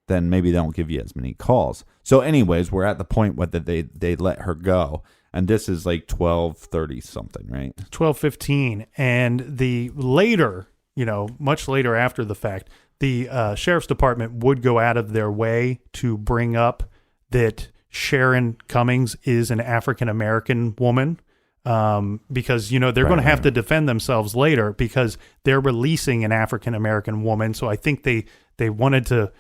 then maybe they don't give you as many calls. So anyways, we're at the point where they let her go. And this is like 12:30 something, right? 12:15. And the later... much later after the fact, the sheriff's department would go out of their way to bring up that Sharon Cummings is an African-American woman, because, they're going to have to defend themselves later because they're releasing an African-American woman. So I think they wanted to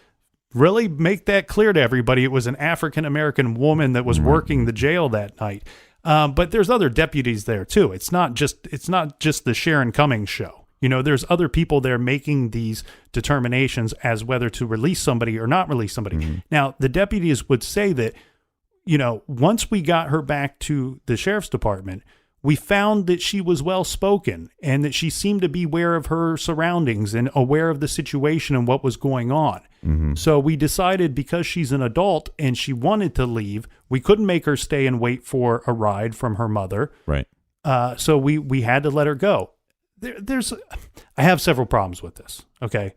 really make that clear to everybody. It was an African-American woman that was working the jail that night. But there's other deputies there too. It's not just the Sharon Cummings show. There's other people there making these determinations as whether to release somebody or not release somebody. Now, the deputies would say that, once we got her back to the sheriff's department, we found that she was well-spoken and that she seemed to be aware of her surroundings and aware of the situation and what was going on. So we decided because she's an adult and she wanted to leave, we couldn't make her stay and wait for a ride from her mother. Right. So we had to let her go. I have several problems with this. Okay.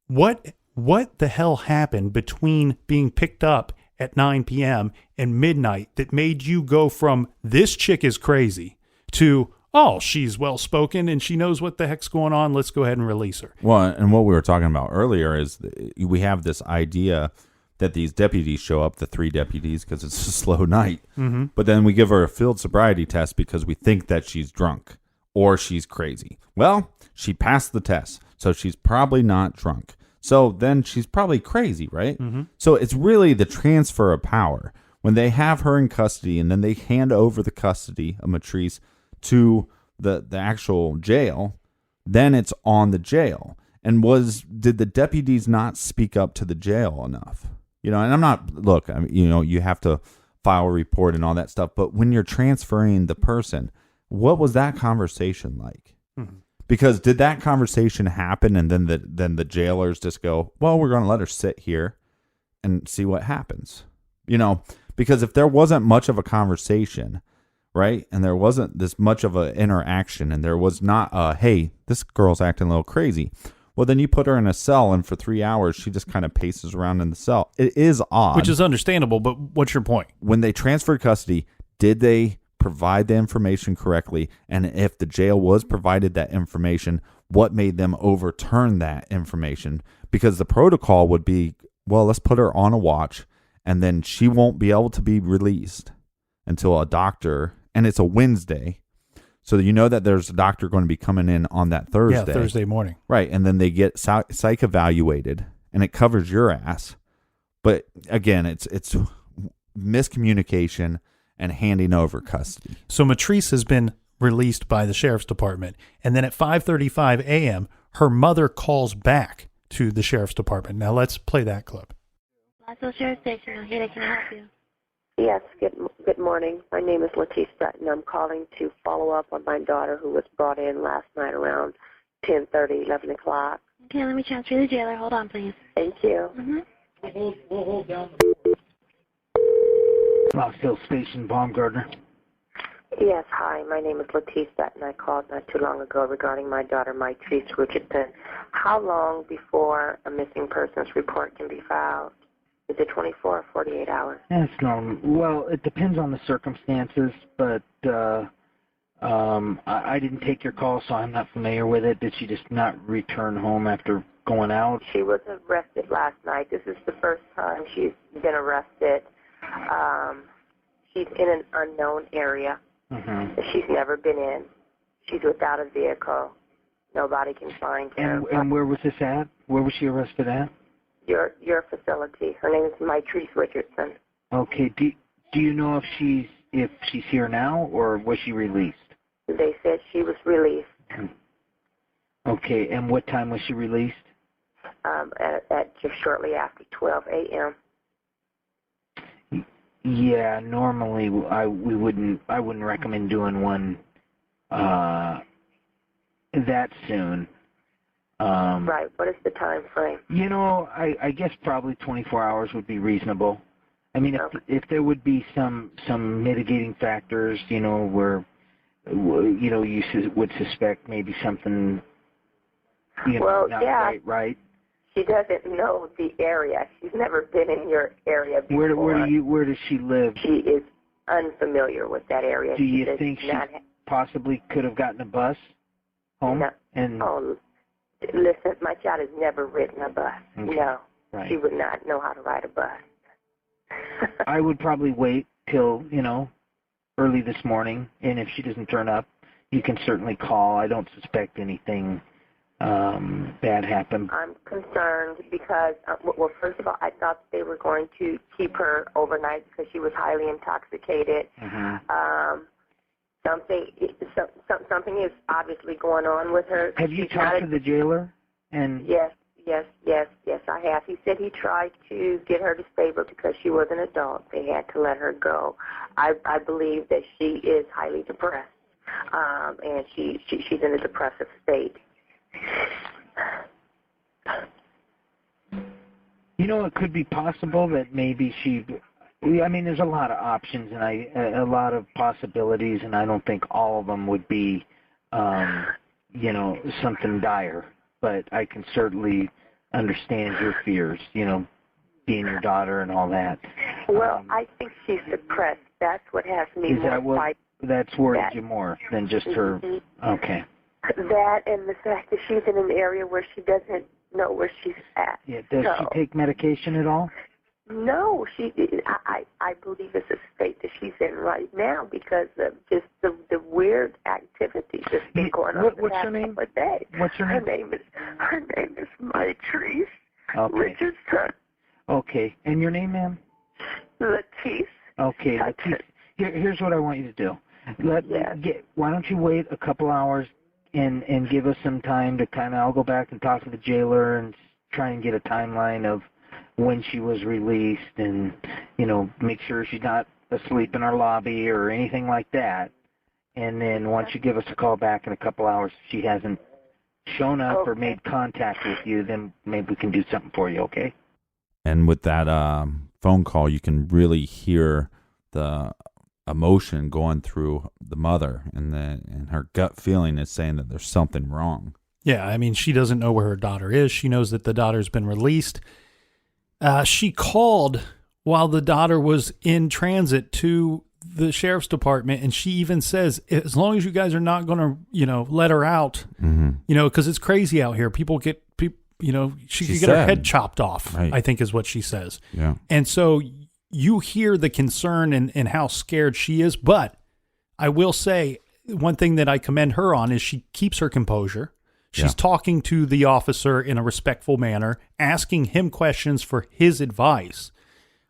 What the hell happened between being picked up at 9 p.m. and midnight that made you go from this chick is crazy to, oh, she's well-spoken and she knows what the heck's going on. Let's go ahead and release her. Well, and what we were talking about earlier is we have this idea that these deputies show up, the 3 deputies, because it's a slow night. But then we give her a field sobriety test because we think that she's drunk. Or she's crazy. Well, she passed the test, so she's probably not drunk. So then she's probably crazy, right? So it's really the transfer of power. When they have her in custody and then they hand over the custody of Mitrice to the actual jail, then it's on the jail. And did the deputies not speak up to the jail enough? And I'm not, look, you have to file a report and all that stuff, but when you're transferring the person, what was that conversation like? Because did that conversation happen and then the jailers just go, well, we're going to let her sit here and see what happens? Because if there wasn't much of a conversation, right, and there wasn't this much of an interaction and there was not hey, this girl's acting a little crazy, well, then you put her in a cell and for 3 hours she just kind of paces around in the cell. It is odd. Which is understandable, but what's your point? When they transferred custody, did they provide the information correctly? And if the jail was provided that information, what made them overturn that information? Because the protocol would be, well, let's put her on a watch and then she won't be able to be released until a doctor, and it's a Wednesday. So that there's a doctor going to be coming in on that Thursday. Yeah, Thursday morning. Right. And then they get psych evaluated and it covers your ass. But again, it's miscommunication and handing over custody. So Mitrice has been released by the sheriff's department. And then at 5:35 a.m., her mother calls back to the sheriff's department. Now let's play that clip. Lasso Sheriff Station, Ojeda, can I help you? Yes, good morning. My name is Mitrice Richardson. I'm calling to follow up on my daughter who was brought in last night around 10:30, 11 o'clock. Okay, let me transfer the jailer. Hold on, please. Thank you. Hold down. Lost Hill Station, Baumgartner. Yes, hi. My name is Mitrice Richardson. I called not too long ago regarding my daughter, Mitrice Richardson. How long before a missing persons report can be filed? Is it 24 or 48 hours? That's normal. Well, it depends on the circumstances, but I didn't take your call, so I'm not familiar with it. Did she just not return home after going out? She was arrested last night. This is the first time she's been arrested. She's in an unknown area. Mm-hmm. She's never been in. She's without a vehicle. Nobody can find her. And where was this at? Where was she arrested at? Your facility. Her name is Mitrice Richardson. Okay. Do you know if she's here now, or was she released? They said she was released. Okay. And what time was she released? At just shortly after 12 a.m. Yeah. Normally, I wouldn't recommend doing one that soon. Right. What is the time frame? You know, I guess probably 24 hours would be reasonable. I mean, if there would be some mitigating factors, you know, where you would suspect maybe something, not right. She doesn't know the area. She's never been in your area before. Where does she live? She is unfamiliar with that area. Do you think she possibly could have gotten a bus home? No. Listen, my child has never ridden a bus. Okay. No. Right. She would not know how to ride a bus. I would probably wait till, early this morning, and if she doesn't turn up, you can certainly call. I don't suspect anything bad happened. I'm concerned because, first of all, I thought they were going to keep her overnight because she was highly intoxicated. Mm-hmm. Something is obviously going on with her. Have you talked to the jailer? Yes, I have. He said he tried to get her to stable because she was an adult. They had to let her go. I believe that she is highly depressed, and she's in a depressive state. It could be possible that maybe there's a lot of options and a lot of possibilities, and I don't think all of them would be, something dire. But I can certainly understand your fears, being your daughter and all that. Well, I think she's depressed. That's what has me more. That's worried you more than just her. Okay. That and the fact that she's in an area where she doesn't know where she's at. Yeah. Does she take medication at all? No, I believe it's a state that she's in right now because of just the weird activities that's been going on. What's her name? What's her name? Her name is Mitrice Richardson. Okay, and your name, ma'am? Mitrice. Okay, Mitrice. Here's what I want you to do. Why don't you wait a couple hours and give us some time to I'll go back and talk to the jailer and try and get a timeline of when she was released and, make sure she's not asleep in our lobby or anything like that. And then once you give us a call back in a couple hours, if she hasn't shown up or made contact with you, then maybe we can do something for you, okay? And with that phone call, you can really hear the emotion going through the mother, and her gut feeling is saying that there's something wrong. Yeah, I mean, she doesn't know where her daughter is. She knows that the daughter's been released. She called while the daughter was in transit to the sheriff's department, and she even says, as long as you guys are not going to, let her out, because it's crazy out here. People get, she could get her head chopped off, right. I think is what she says. Yeah. And so you hear the concern and how scared she is. But I will say one thing that I commend her on is she keeps her composure. She's talking to the officer in a respectful manner, asking him questions for his advice.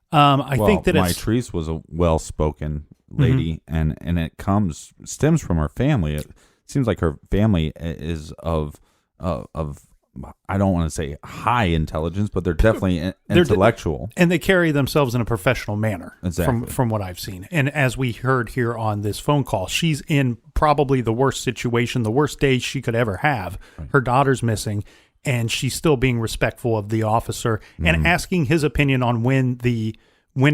I think that Mitrice was a well-spoken lady, and it stems from her family. It seems like her family is of I don't want to say high intelligence, but they're definitely intellectual. And they carry themselves in a professional manner, Exactly. from what I've seen. And as we heard here on this phone call, she's in probably the worst situation, the worst day she could ever have. Right. Her daughter's missing, and she's still being respectful of the officer and asking his opinion on when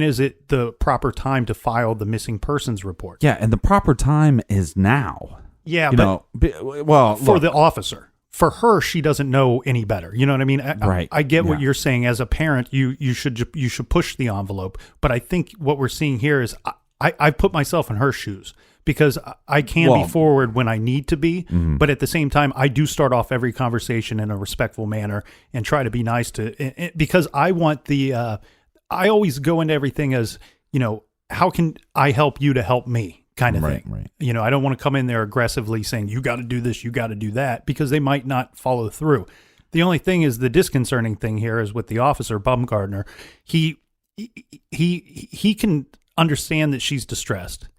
is it the proper time to file the missing persons report. Yeah, and the proper time is now. Yeah, for the officer. For her, she doesn't know any better. You know what I mean? I get what you're saying. As a parent, you should push the envelope. But I think what we're seeing here is I put myself in her shoes, because I can be forward when I need to be. But at the same time, I do start off every conversation in a respectful manner and try to be nice because I want I always go into everything as, how can I help you to help me? Kind of thing. Right. I don't want to come in there aggressively saying, you got to do this, you got to do that, because they might not follow through. The only thing is, the disconcerting thing here is with the officer, Bumgardner. He can understand that she's distressed.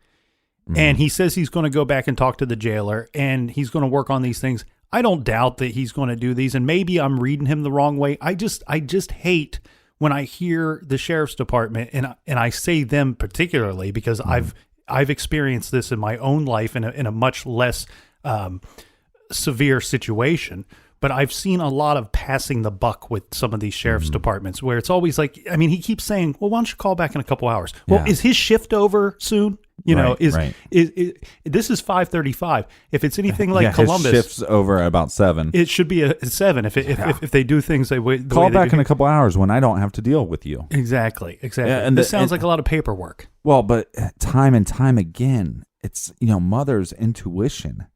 And he says he's going to go back and talk to the jailer, and he's going to work on these things. I don't doubt that he's going to do these, and maybe I'm reading him the wrong way. I just hate when I hear the sheriff's department, and I say them particularly because I've experienced this in my own life in a much less severe situation, but I've seen a lot of passing the buck with some of these sheriff's departments, where it's always like, he keeps saying, well, why don't you call back in a couple hours? Well, is his shift over soon? Is this is 5:35. If it's anything like Columbus, his shift's over at about 7. It should be a 7 if they do things the way call back in a couple hours when I don't have to deal with you. Exactly. Yeah, and this sounds like a lot of paperwork. Well, but time and time again, it's mother's intuition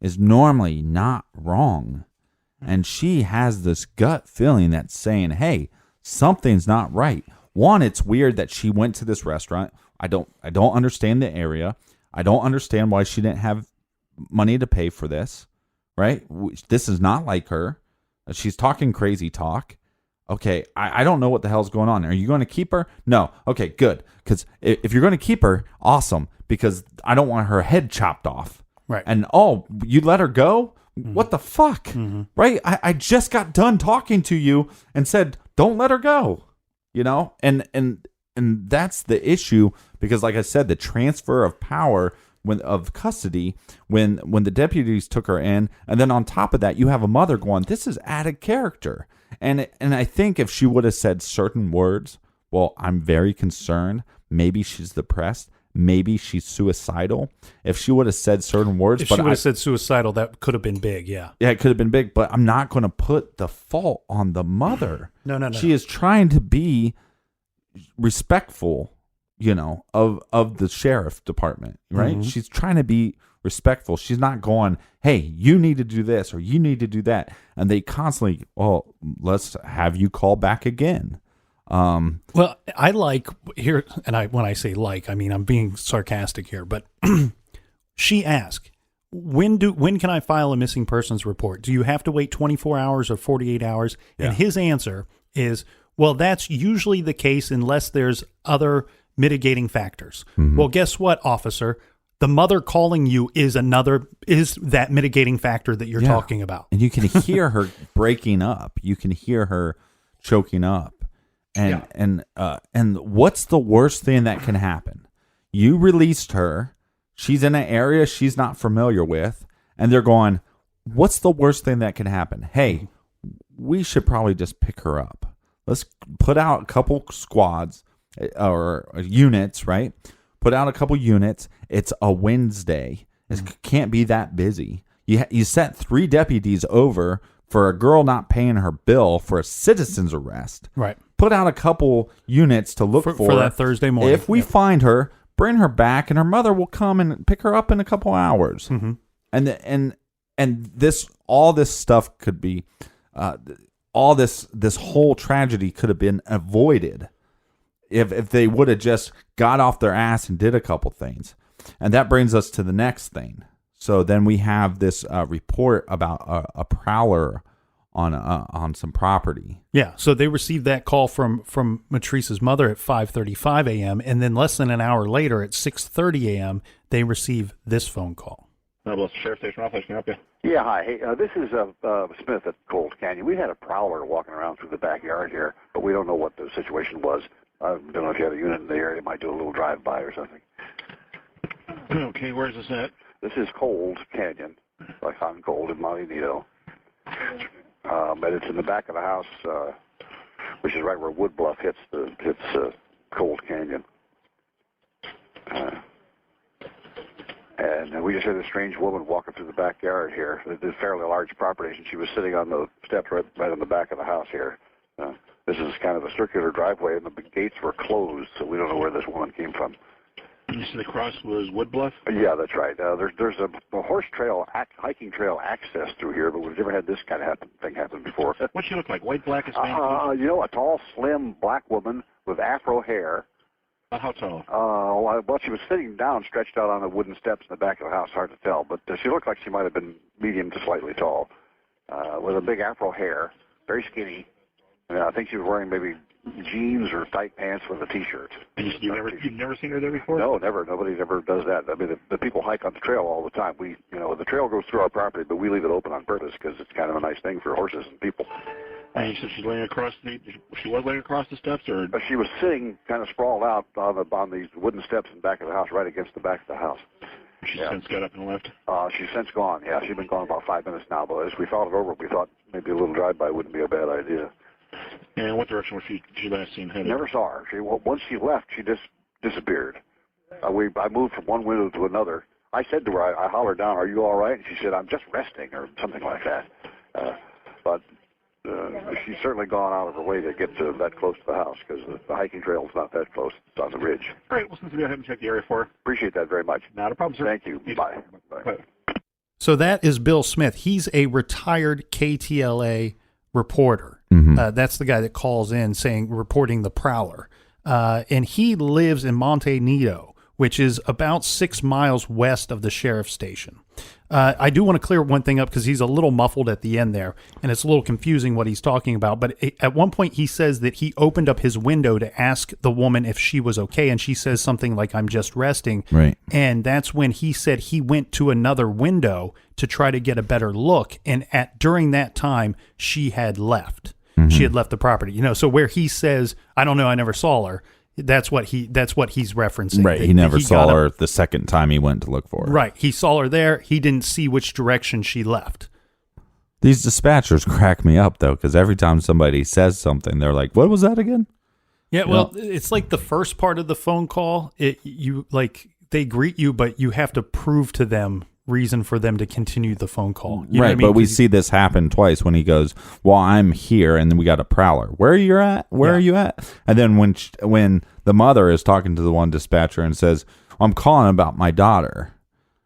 is normally not wrong, and she has this gut feeling that's saying, "Hey, something's not right." One, it's weird that she went to this restaurant. I don't understand the area. I don't understand why she didn't have money to pay for this, right? This is not like her. She's talking crazy talk. Okay, I don't know what the hell's going on. Are you going to keep her? No. Okay, good. Because if you're going to keep her, awesome. Because I don't want her head chopped off. Right. And, you let her go? What the fuck? Right? I just got done talking to you and said, don't let her go. And that's the issue, because like I said, the transfer of power of custody when the deputies took her in, and then on top of that, you have a mother going, this is added character. And I think if she would have said certain words, well, I'm very concerned. Maybe she's depressed. Maybe she's suicidal. If she would have said certain words, if she would have said suicidal, that could have been big. Yeah, it could have been big. But I'm not going to put the fault on the mother. No. She is trying to be respectful, of the sheriff department, right? She's trying to be respectful. She's not going, hey, you need to do this or you need to do that. And they constantly, let's have you call back again. Well, I like here, and when I say like, I mean, I'm being sarcastic here, but she asked, when can I file a missing persons report? Do you have to wait 24 hours or 48 hours? Yeah. And his answer is, well, that's usually the case unless there's other mitigating factors. Well, guess what, officer? The mother calling you is that mitigating factor that you're talking about. And you can hear her breaking up. You can hear her choking up. And what's the worst thing that can happen? You released her. She's in an area she's not familiar with, and they're going, what's the worst thing that can happen? Hey, we should probably just pick her up. Let's put out a couple squads or units, right? Put out a couple units. It's a Wednesday. It can't be that busy. You sent 3 deputies over for a girl not paying her bill for a citizen's arrest. Right. Put out a couple units to look for that Thursday morning. If we find her, bring her back, and her mother will come and pick her up in a couple hours. And all this stuff could be. All this whole tragedy could have been avoided if they would have just got off their ass and did a couple things. And that brings us to the next thing. So then we have this report about a prowler on some property. Yeah, so they received that call from Mitrice's mother at 5:35 a.m., and then less than an hour later at 6:30 a.m., they receive this phone call. Malibu Sheriff Station office, can I help you? Yeah, hi. Hey, this is Smith at Cold Canyon. We had a prowler walking around through the backyard here, but we don't know what the situation was. I don't know if you have a unit in the area. Might do a little drive-by or something. Okay, where's this at? This is Cold Canyon, like on Cold in Montecito. But it's in the back of the house, which is right where Wood Bluff hits Cold Canyon. And we just had a strange woman walking through the backyard here. It's a fairly large property, and she was sitting on the steps right on the back of the house here. This is kind of a circular driveway, and the gates were closed, so we don't know where this woman came from. You said the cross was Wood Bluff? Yeah, that's right. There's a horse trail, hiking trail access through here, but we've never had this kind of thing happen before. What'd she look like? White, black, Hispanic? A tall, slim black woman with afro hair. How tall? Well, she was sitting down, stretched out on the wooden steps in the back of the house. Hard to tell, but she looked like she might have been medium to slightly tall, with a big afro hair, very skinny. I think she was wearing maybe jeans or tight pants with a T-shirt. You've never seen her there before? No, never. Nobody ever does that. I mean, the people hike on the trail all the time. The trail goes through our property, but we leave it open on purpose because it's kind of a nice thing for horses and people. And you said she was laying across the steps, or? She was sitting kind of sprawled out on these wooden steps in the back of the house, right against the back of the house. She's since got up and left? She's since gone, yeah. She's been gone about 5 minutes now, but as we thought it over, we thought maybe a little drive-by wouldn't be a bad idea. And what direction was she last seen headed? Never saw her. Once she left, she just disappeared. I moved from one window to another. I said to her, I hollered down, "Are you all right?" And she said, "I'm just resting," or something like that. But she's certainly gone out of her way to get to that close to the house because the hiking trail is not that close. It's on the ridge. All right. Well, since we go ahead and check the area for her. Appreciate that very much. Not a problem, sir. Thank you. Bye. Bye. So that is Bill Smith. He's a retired KTLA reporter. That's the guy that calls in reporting the prowler. And he lives in Montecito, which is about 6 miles west of the sheriff's station. I do want to clear one thing up because he's a little muffled at the end there, and it's a little confusing what he's talking about. But at one point he says that he opened up his window to ask the woman if she was okay, and she says something like, "I'm just resting." Right. And that's when he said he went to another window to try to get a better look, and during that time she had left. She had left the property. So where he says, "I don't know, I never saw her," that's what he's referencing. Right. He never saw her the second time he went to look for her. Right. He saw her there. He didn't see which direction she left. These dispatchers crack me up, though, because every time somebody says something, they're like, "What was that again?" Yeah, well, it's like the first part of the phone call. They greet you, but you have to prove to them reason for them to continue the phone call. You know what I mean? But we see this happen twice when he goes, "Well, I'm here," and then we got a prowler. Where are you at? Where are you at? And then when the mother is talking to the one dispatcher and says, "I'm calling about my daughter,"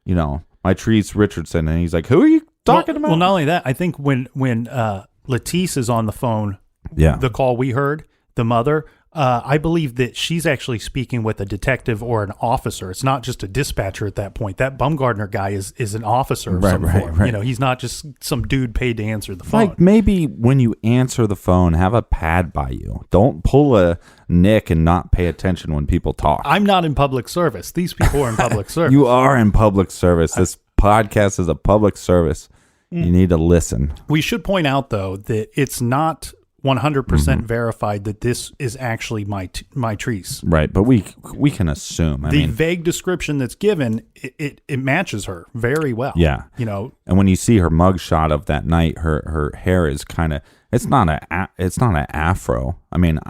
Mitrice Richardson, and he's like, "Who are you talking about?" Well, not only that, I think when Letice is on the phone, the call we heard, the mother, I believe that she's actually speaking with a detective or an officer. It's not just a dispatcher at that point. That Bumgardner guy is an officer of some form. Right. He's not just some dude paid to answer the phone. Like maybe when you answer the phone, have a pad by you. Don't pull a Nick and not pay attention when people talk. I'm not in public service. These people are in public service. You are in public service. This podcast is a public service. You need to listen. We should point out, though, that it's not 100% verified that this is actually Mitrice. Right, but we can assume. The vague description that's given, it matches her very well. Yeah. And when you see her mugshot of that night, her hair is kind of, it's not an afro. I mean,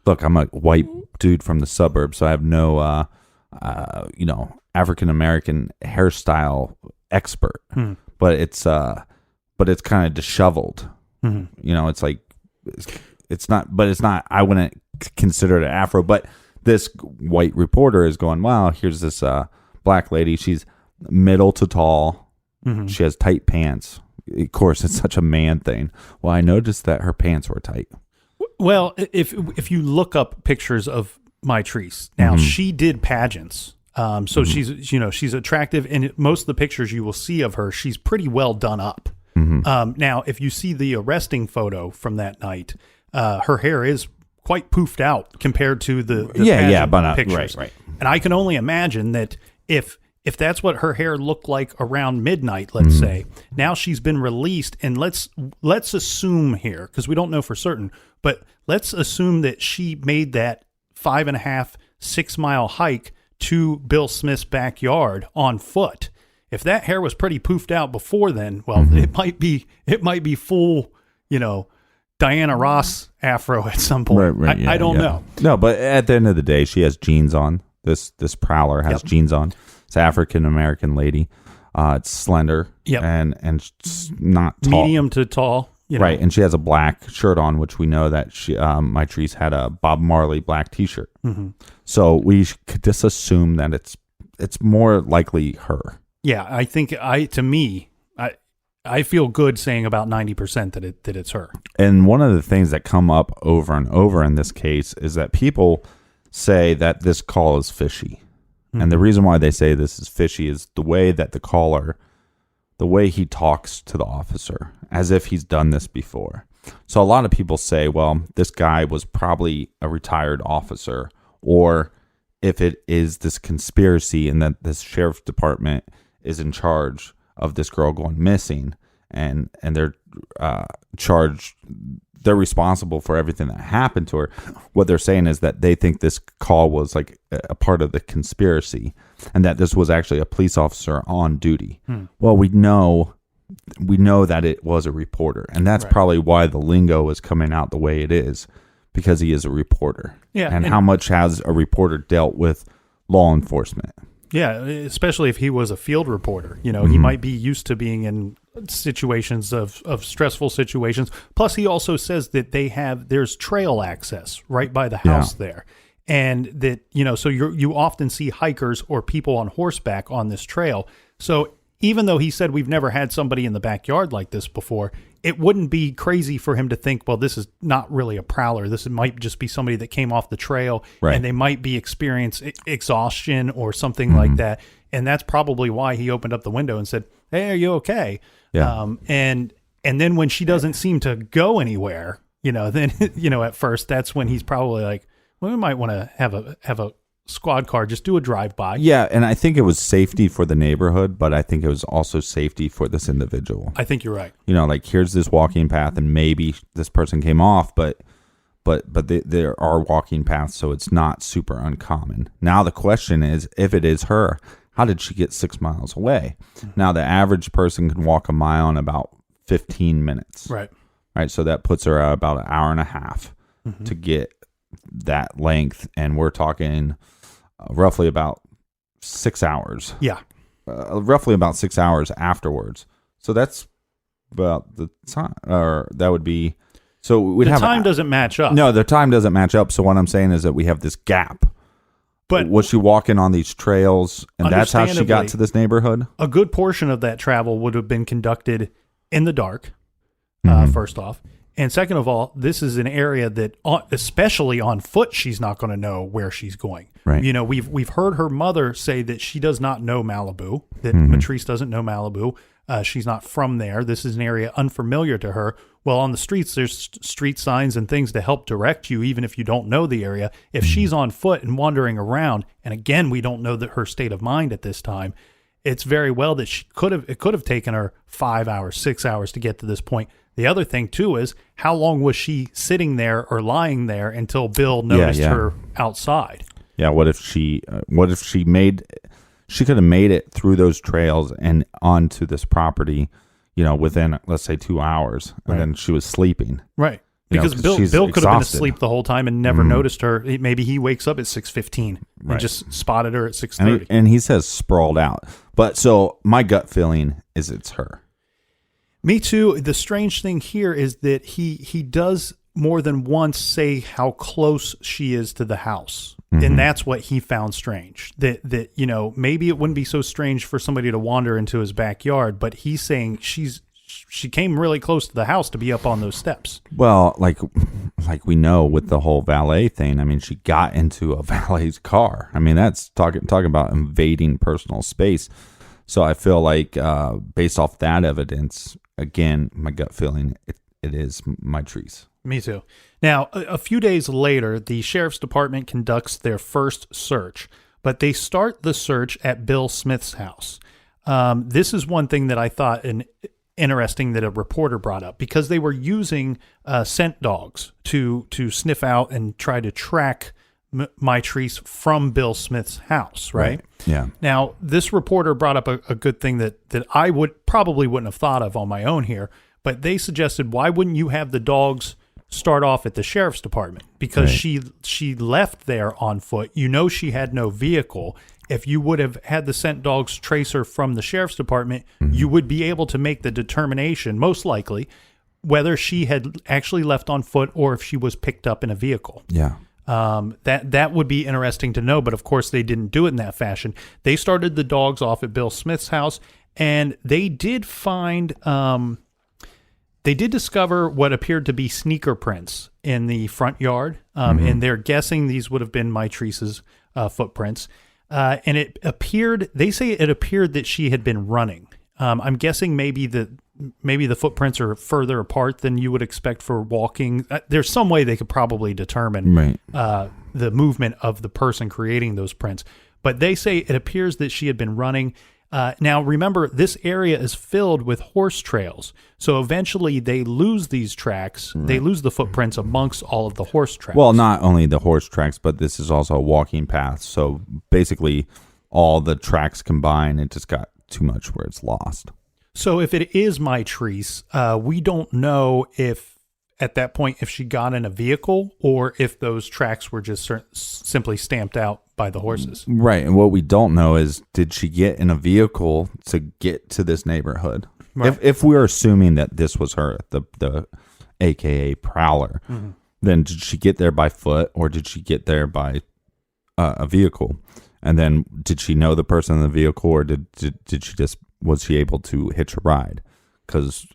look, I'm a white dude from the suburbs, so I have no African American hairstyle expert. But it's kind of disheveled. It's like, it's not, I wouldn't consider it an afro, but this white reporter is going, "Wow, here's this black lady. She's middle to tall. She has tight pants." Of course, it's such a man thing. Well, I noticed that her pants were tight. Well, if you look up pictures of Mitrice, now she did pageants. So she's attractive, and most of the pictures you will see of her, she's pretty well done up. Now, if you see the arresting photo from that night, her hair is quite poofed out compared to the pictures. Right. And I can only imagine that if if that's what her hair looked like around midnight, let's say, now she's been released, and let's assume here, because we don't know for certain, but let's assume that she made that 5.5-6 mile hike to Bill Smith's backyard on foot. If that hair was pretty poofed out before then, well, it might be full, Diana Ross afro at some point. Right, I don't know. No, but at the end of the day, she has jeans on. This prowler has jeans on. It's an African-American lady. It's slender and it's not tall. Medium to tall. Right, and she has a black shirt on, which we know that Mitrice had a Bob Marley black T-shirt. So we could just assume that it's more likely her. Yeah, I think I feel good saying about 90% that it's her. And one of the things that come up over and over in this case is that people say that this call is fishy. And the reason why they say this is fishy is the way that the way he talks to the officer, as if he's done this before. So a lot of people say, well, this guy was probably a retired officer, or if it is this conspiracy and that this sheriff's department is in charge of this girl going missing, and they're they're responsible for everything that happened to her. What they're saying is that they think this call was like a part of the conspiracy, and that this was actually a police officer on duty. Well, we know that it was a reporter, and that's probably why the lingo is coming out the way it is, because he is a reporter. Yeah, and how much has a reporter dealt with law enforcement? Yeah, especially if he was a field reporter. He might be used to being in situations of stressful situations. Plus, he also says that there's trail access right by the house there. And that, so you often see hikers or people on horseback on this trail. So even though he said we've never had somebody in the backyard like this before, it wouldn't be crazy for him to think, well, this is not really a prowler. This might just be somebody that came off the trail and they might be experiencing exhaustion or something like that. And that's probably why he opened up the window and said, hey, are you okay? Yeah. And then when she doesn't seem to go anywhere, then, at first that's when he's probably like, well, we might want to have a squad car, just do a drive-by. Yeah, and I think it was safety for the neighborhood, but I think it was also safety for this individual. I think you're right. Like here's this walking path, and maybe this person came off, but there are walking paths, so it's not super uncommon. Now the question is, if it is her, how did she get 6 miles away? Now the average person can walk a mile in about 15 minutes. Right. So that puts her at about an hour and a half to get that length, and we're talking roughly about 6 hours. Yeah. Roughly about 6 hours afterwards. So that's about the time, or that would be, so we'd have. The time doesn't match up. No, the time doesn't match up. So what I'm saying is that we have this gap. But was she walking on these trails, and that's how she got to this neighborhood? A good portion of that travel would have been conducted in the dark, first off. And second of all, this is an area that, especially on foot, she's not going to know where she's going. Right. We've heard her mother say that she does not know Malibu, that Mitrice doesn't know Malibu. She's not from there. This is an area unfamiliar to her. Well, on the streets, there's street signs and things to help direct you, even if you don't know the area. If she's on foot and wandering around, and again, we don't know her state of mind at this time, it's very well that it could have taken her 5 hours, 6 hours to get to this point. The other thing, too, is how long was she sitting there or lying there until Bill noticed her outside? Yeah, what if she could have made it through those trails and onto this property, within, let's say, 2 hours, and then she was sleeping. Right. Because Bill could have been asleep the whole time and never noticed her. Maybe he wakes up at 6:15 and just spotted her at 6:30. And he says sprawled out. But so my gut feeling is it's her. Me too. The strange thing here is that he does more than once say how close she is to the house. And that's what he found strange. That maybe it wouldn't be so strange for somebody to wander into his backyard, but he's saying she came really close to the house to be up on those steps. Well, like we know with the whole valet thing, I mean, she got into a valet's car. I mean, that's talking about invading personal space. So I feel like based off that evidence, again, my gut feeling, it is Mitrice. Me too. Now, a few days later, the sheriff's department conducts their first search, but they start the search at Bill Smith's house. This is one thing that I thought interesting that a reporter brought up, because they were using scent dogs to sniff out and try to track Mitrice from Bill Smith's house, right? Yeah. Now, this reporter brought up a good thing that I probably wouldn't have thought of on my own here, but they suggested, why wouldn't you have the dogs start off at the sheriff's department? Because she left there on foot. You know, she had no vehicle. If you would have had the scent dogs trace her from the sheriff's department, you would be able to make the determination, most likely, whether she had actually left on foot or if she was picked up in a vehicle. Yeah. That would be interesting to know, but of course they didn't do it in that fashion. They started the dogs off at Bill Smith's house, and they did find, they did discover what appeared to be sneaker prints in the front yard, and they're guessing these would have been Mitrice's footprints. And they say it appeared that she had been running. I'm guessing maybe the footprints are further apart than you would expect for walking. There's some way they could probably determine the movement of the person creating those prints. But they say it appears that she had been running. Now, remember, this area is filled with horse trails. So eventually they lose these tracks. Right. They lose the footprints amongst all of the horse tracks. Well, not only the horse tracks, but this is also a walking path. So basically all the tracks combined, it just got too much where it's lost. So if it is Mitrice, we don't know if at that point if she got in a vehicle or if those tracks were just simply stamped out by the horses. Right. And what we don't know is, did she get in a vehicle to get to this neighborhood? Right. If we're assuming that this was her, the AKA Prowler, then did she get there by foot or did she get there by a vehicle? And then did she know the person in the vehicle, or did she was she able to hitch a ride? Because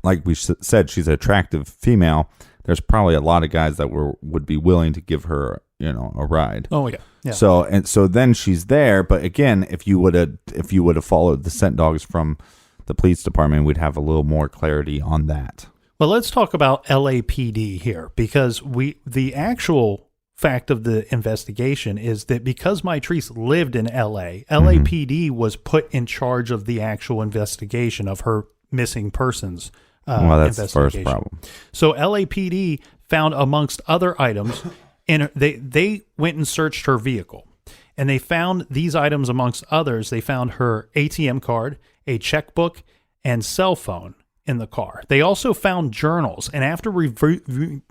like we said, she's an attractive female. There's probably a lot of guys that would be willing to give her, a ride. Oh yeah. So then she's there. But again, if you would have followed the scent dogs from the police department, we'd have a little more clarity on that. Well, let's talk about LAPD here, because the actual fact of the investigation is that because Mitrice lived in LA, LAPD was put in charge of the actual investigation of her missing persons. Well, that's the first problem. So LAPD found, amongst other items, and they went and searched her vehicle, and they found these items amongst others. They found her ATM card, a checkbook, and cell phone in the car. They also found journals, and after reviewing,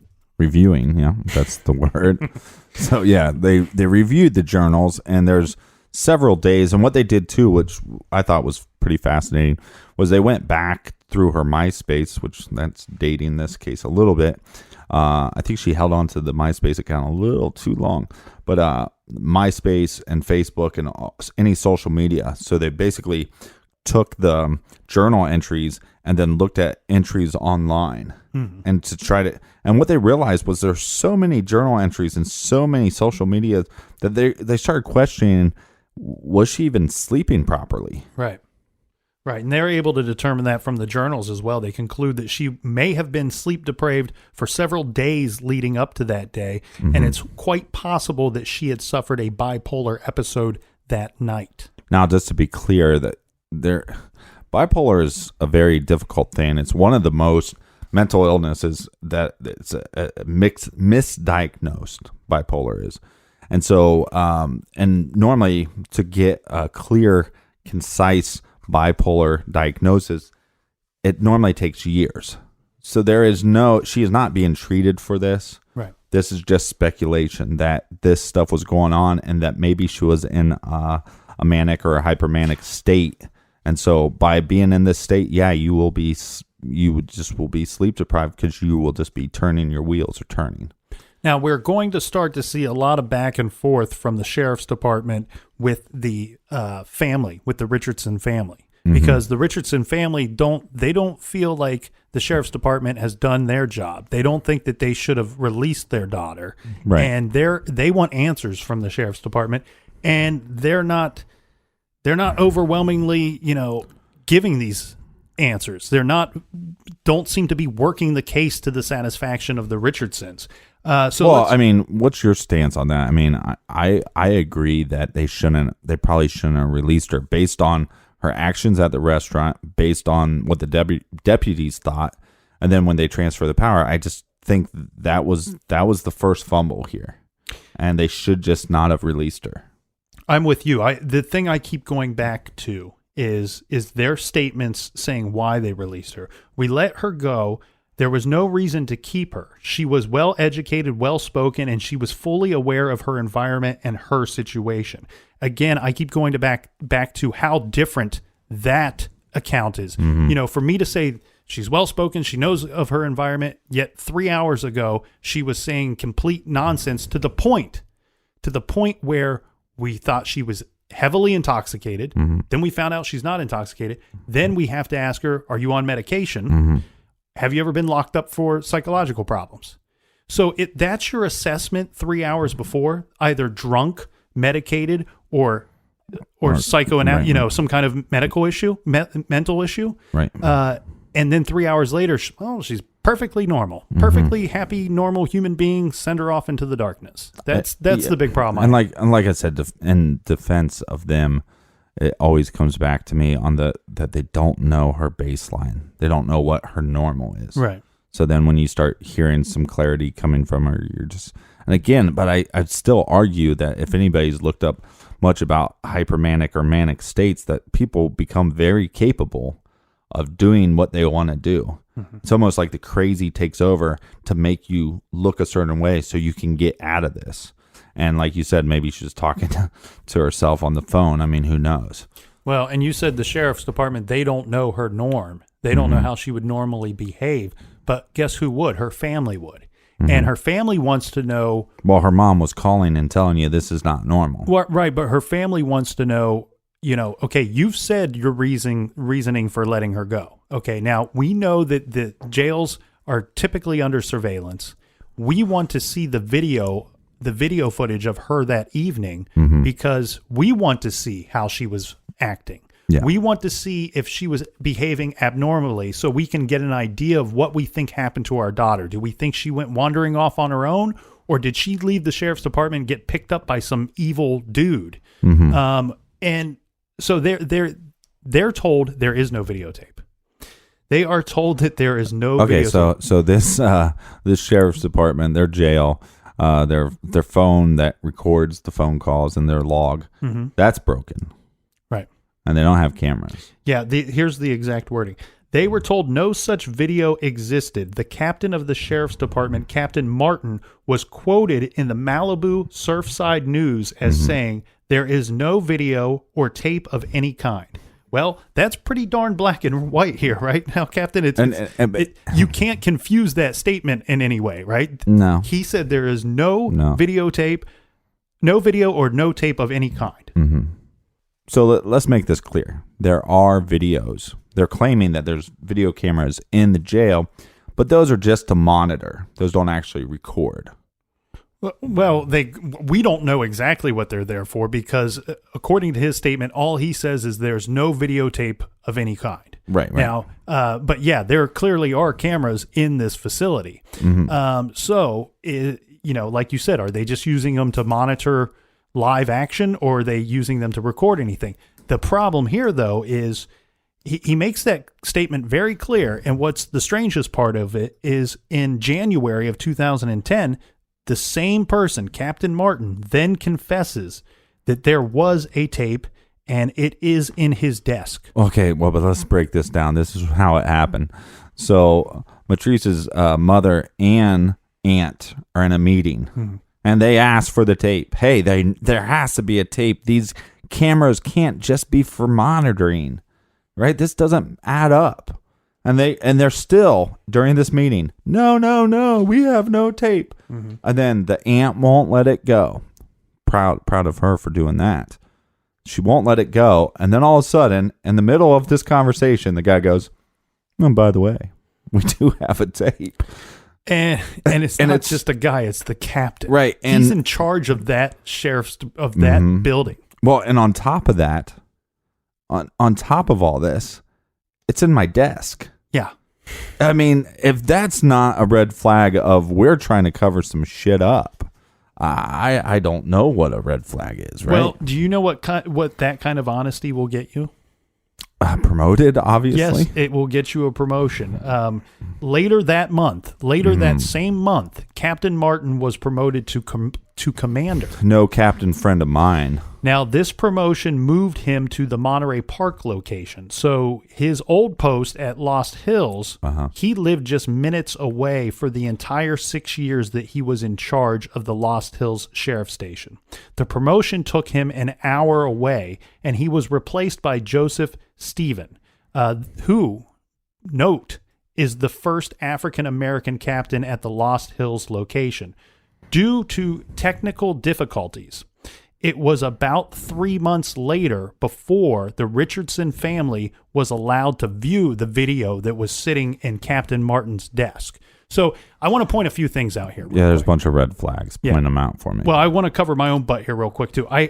yeah, that's the word. So yeah, they reviewed the journals, and there's several days. And what they did too, which I thought was pretty fascinating, was they went back through her MySpace, which that's dating this case a little bit. I think she held on to the MySpace account a little too long, but MySpace and Facebook and any social media. So they basically took the journal entries and then looked at entries online and to try to, and what they realized was there's so many journal entries and so many social media that they started questioning, was she even sleeping properly? Right. And they're able to determine that from the journals as well. They conclude that she may have been sleep deprived for several days leading up to that day, and it's quite possible that she had suffered a bipolar episode that night. Now, just to be clear, that bipolar is a very difficult thing. It's one of the most mental illnesses that it's a misdiagnosed, bipolar is. And so, and normally to get a clear, concise bipolar diagnosis, it normally takes years. So she is not being treated for this. Right. This is just speculation that this stuff was going on and that maybe she was in a manic or a hypermanic state. And so by being in this state, yeah, you will be sleep deprived because you will just be turning, your wheels are turning. Now, we're going to start to see a lot of back and forth from the sheriff's department with the family, with the Richardson family, because the Richardson family don't feel like the sheriff's department has done their job. They don't think that they should have released their daughter, right. And they want answers from the sheriff's department, and they're not overwhelmingly, giving these answers. Don't seem to be working the case to the satisfaction of the Richardsons. I mean, what's your stance on that? I mean, I agree that they probably shouldn't have released her based on her actions at the restaurant, based on what the deputies thought, and then when they transfer the power, I just think that was the first fumble here, and they should just not have released her. I'm with you. The thing I keep going back to is their statements saying why they released her. We let her go. There was no reason to keep her. She was well educated, well spoken, and she was fully aware of her environment and her situation. Again, I keep going back to how different that account is. Mm-hmm. For me to say she's well spoken, she knows of her environment, yet 3 hours ago she was saying complete nonsense to the point where we thought she was heavily intoxicated. Mm-hmm. Then we found out she's not intoxicated. Then we have to ask her, are you on medication? Mm-hmm. Have you ever been locked up for psychological problems? So that's your assessment 3 hours before, either drunk, medicated, or right. Some kind of medical issue, mental issue. Right. And then 3 hours later, she's perfectly normal, perfectly happy, normal human being. Send her off into the darkness. That's the big problem. And like I said, in defense of them, it always comes back to me on that they don't know her baseline. They don't know what her normal is. Right. So then when you start hearing some clarity coming from her, you're just, and again, but I'd still argue that if anybody's looked up much about hypermanic or manic states, that people become very capable of doing what they want to do. Mm-hmm. It's almost like the crazy takes over to make you look a certain way so you can get out of this. And like you said, maybe she's talking to herself on the phone. I mean, who knows? Well, and you said the sheriff's department, they don't know her norm. They don't know how she would normally behave. But guess who would? Her family would. Mm-hmm. And her family wants to know. Well, her mom was calling and telling you this is not normal. Well, right, but her family wants to know, okay, you've said your reasoning for letting her go. Okay, now we know that the jails are typically under surveillance. We want to see the video footage of her that evening because we want to see how she was acting. Yeah. We want to see if she was behaving abnormally so we can get an idea of what we think happened to our daughter. Do we think she went wandering off on her own, or did she leave the sheriff's department and get picked up by some evil dude? Mm-hmm. And so they're told there is no videotape. They are told that there is no videotape. So this sheriff's department, their jail, their phone that records the phone calls and their log, that's broken. Right. And they don't have cameras. Yeah, here's the exact wording. They were told no such video existed. The captain of the sheriff's department, Captain Martin, was quoted in the Malibu Surfside News as saying, there is no video or tape of any kind. Well, that's pretty darn black and white here, right? Now, Captain, you can't confuse that statement in any way, right? No. He said there is no videotape, no video or no tape of any kind. Mm-hmm. So let's make this clear. There are videos. They're claiming that there's video cameras in the jail, but those are just to monitor. Those don't actually record. Well, we don't know exactly what they're there for because according to his statement, all he says is there's no videotape of any kind. Right. Now, but yeah, there clearly are cameras in this facility. So, like you said, are they just using them to monitor live action, or are they using them to record anything? The problem here, though, is he makes that statement very clear. And what's the strangest part of it is in January of 2010, the same person, Captain Martin, then confesses that there was a tape and it is in his desk. Okay, well, but let's break this down. This is how it happened. So Mitrice's mother and aunt are in a meeting, and they ask for the tape. Hey, there has to be a tape. These cameras can't just be for monitoring, right? This doesn't add up. And they're still, during this meeting, no, we have no tape. And then the aunt won't let it go. Proud of her for doing that. She won't let it go. And then all of a sudden, in the middle of this conversation, the guy goes, oh, by the way, we do have a tape. And it's not just a guy, it's the captain. Right. And he's in charge of that that building. Well, and on top of that, on top of all this, it's in my desk. Yeah. I mean, if that's not a red flag of we're trying to cover some shit up, I don't know what a red flag is, right? Well, do you know what that kind of honesty will get you? Promoted, obviously. Yes, it will get you a promotion. Later that same month, Captain Martin was promoted to commander. No captain friend of mine. Now, this promotion moved him to the Monterey Park location. So his old post at Lost Hills, he lived just minutes away for the entire 6 years that he was in charge of the Lost Hills Sheriff Station. The promotion took him an hour away, and he was replaced by Joseph Stephen, who, note, is the first African-American captain at the Lost Hills location. Due to technical difficulties, it was about 3 months later before the Richardson family was allowed to view the video that was sitting in Captain Martin's desk. So I want to point a few things out here. Yeah, there's a bunch of red flags. Point them out for me. Well, I want to cover my own butt here real quick, too. I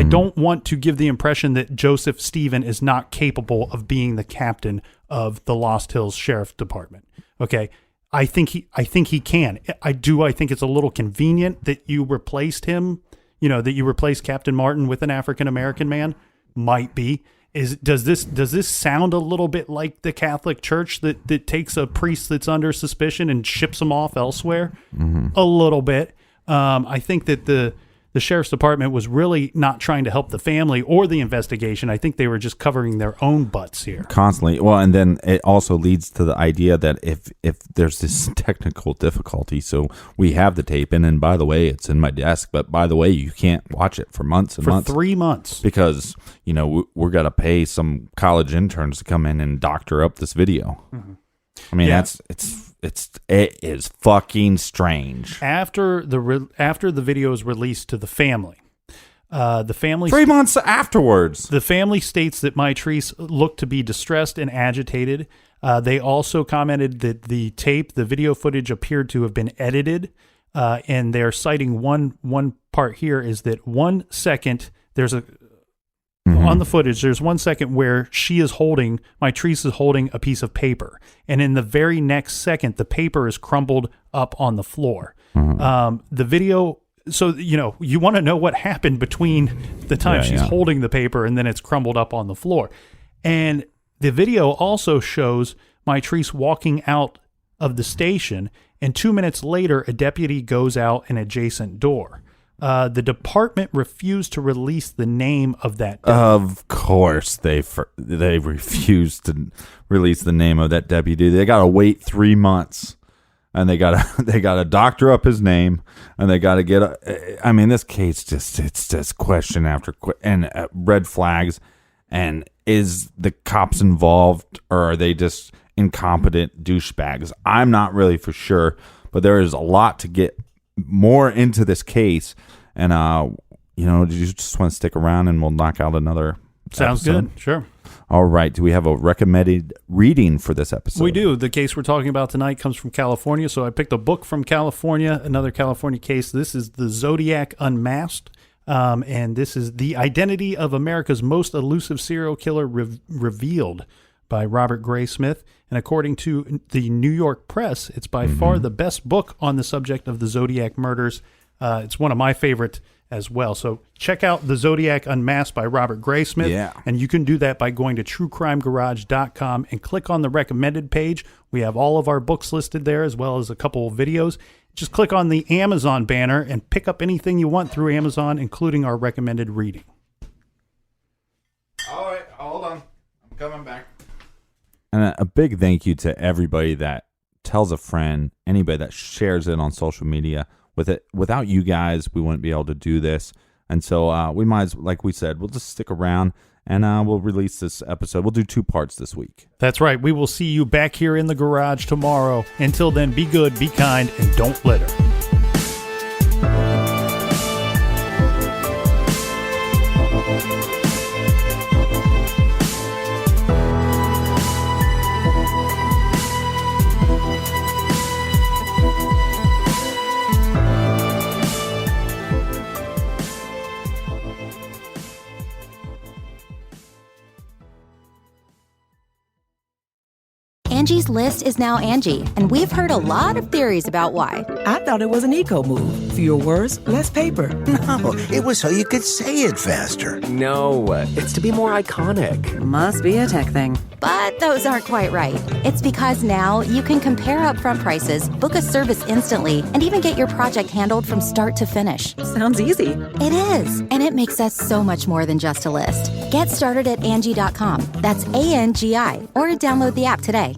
don't want to give the impression that Joseph Stephen is not capable of being the captain of the Lost Hills Sheriff Department. Okay? I think he can. I think it's a little convenient that you replaced him, that you replaced Captain Martin with an African-American man. Might be. Does this sound a little bit like the Catholic Church that takes a priest that's under suspicion and ships him off elsewhere? A little bit. I think that the sheriff's department was really not trying to help the family or the investigation. I think they were just covering their own butts here. Constantly. Well, and then it also leads to the idea that if there's this technical difficulty, so we have the tape in, and by the way, it's in my desk, but by the way, you can't watch it for months and months. For 3 months. Because, we're going to pay some college interns to come in and doctor up this video. Mm-hmm. I mean, it is fucking strange. After the video is released to the family, the family 3 months afterwards, the family states that Mitrice looked to be distressed and agitated. They also commented that the video footage appeared to have been edited, and they're citing one part here is that 1 second there's a. On the footage, there's 1 second where Mitrice is holding a piece of paper. And in the very next second, the paper is crumbled up on the floor. The video, so, you want to know what happened between the time she's holding the paper and then it's crumbled up on the floor. And the video also shows Mitrice walking out of the station. And 2 minutes later, a deputy goes out an adjacent door. The department refused to release the name of that deputy. Of course, they refused to release the name of that deputy. They got to wait 3 months, and they got to doctor up his name, and they got to get. I mean, this case it's just question after and red flags. And is the cops involved, or are they just incompetent douchebags? I'm not really for sure, but there is a lot to get more into this case, and do you just want to stick around and we'll knock out another Sounds episode? Good. Sure. All right. Do we have a recommended reading for this episode? We do. The case we're talking about tonight comes from California, so I picked a book from California, another California case. This is The Zodiac Unmasked, and this is The Identity of America's Most Elusive Serial Killer Revealed by Robert Graysmith. And according to the New York Press, it's by far the best book on the subject of the Zodiac murders. It's one of my favorite as well. So check out The Zodiac Unmasked by Robert Graysmith. Yeah. And you can do that by going to truecrimegarage.com and click on the recommended page. We have all of our books listed there, as well as a couple of videos. Just click on the Amazon banner and pick up anything you want through Amazon, including our recommended reading. All right, hold on. I'm coming back. And a big thank you to everybody that tells a friend, anybody that shares it on social media. Without you guys, we wouldn't be able to do this. And so we might, like we said, we'll just stick around and we'll release this episode. We'll do 2 parts this week. That's right. We will see you back here in the garage tomorrow. Until then, be good, be kind, and don't litter. Angie's List is now Angie, and we've heard a lot of theories about why. I thought it was an eco move. Fewer words, less paper. No, it was so you could say it faster. No, it's to be more iconic. Must be a tech thing. But those aren't quite right. It's because now you can compare upfront prices, book a service instantly, and even get your project handled from start to finish. Sounds easy. It is, and it makes us so much more than just a list. Get started at Angie.com. That's ANGI, or download the app today.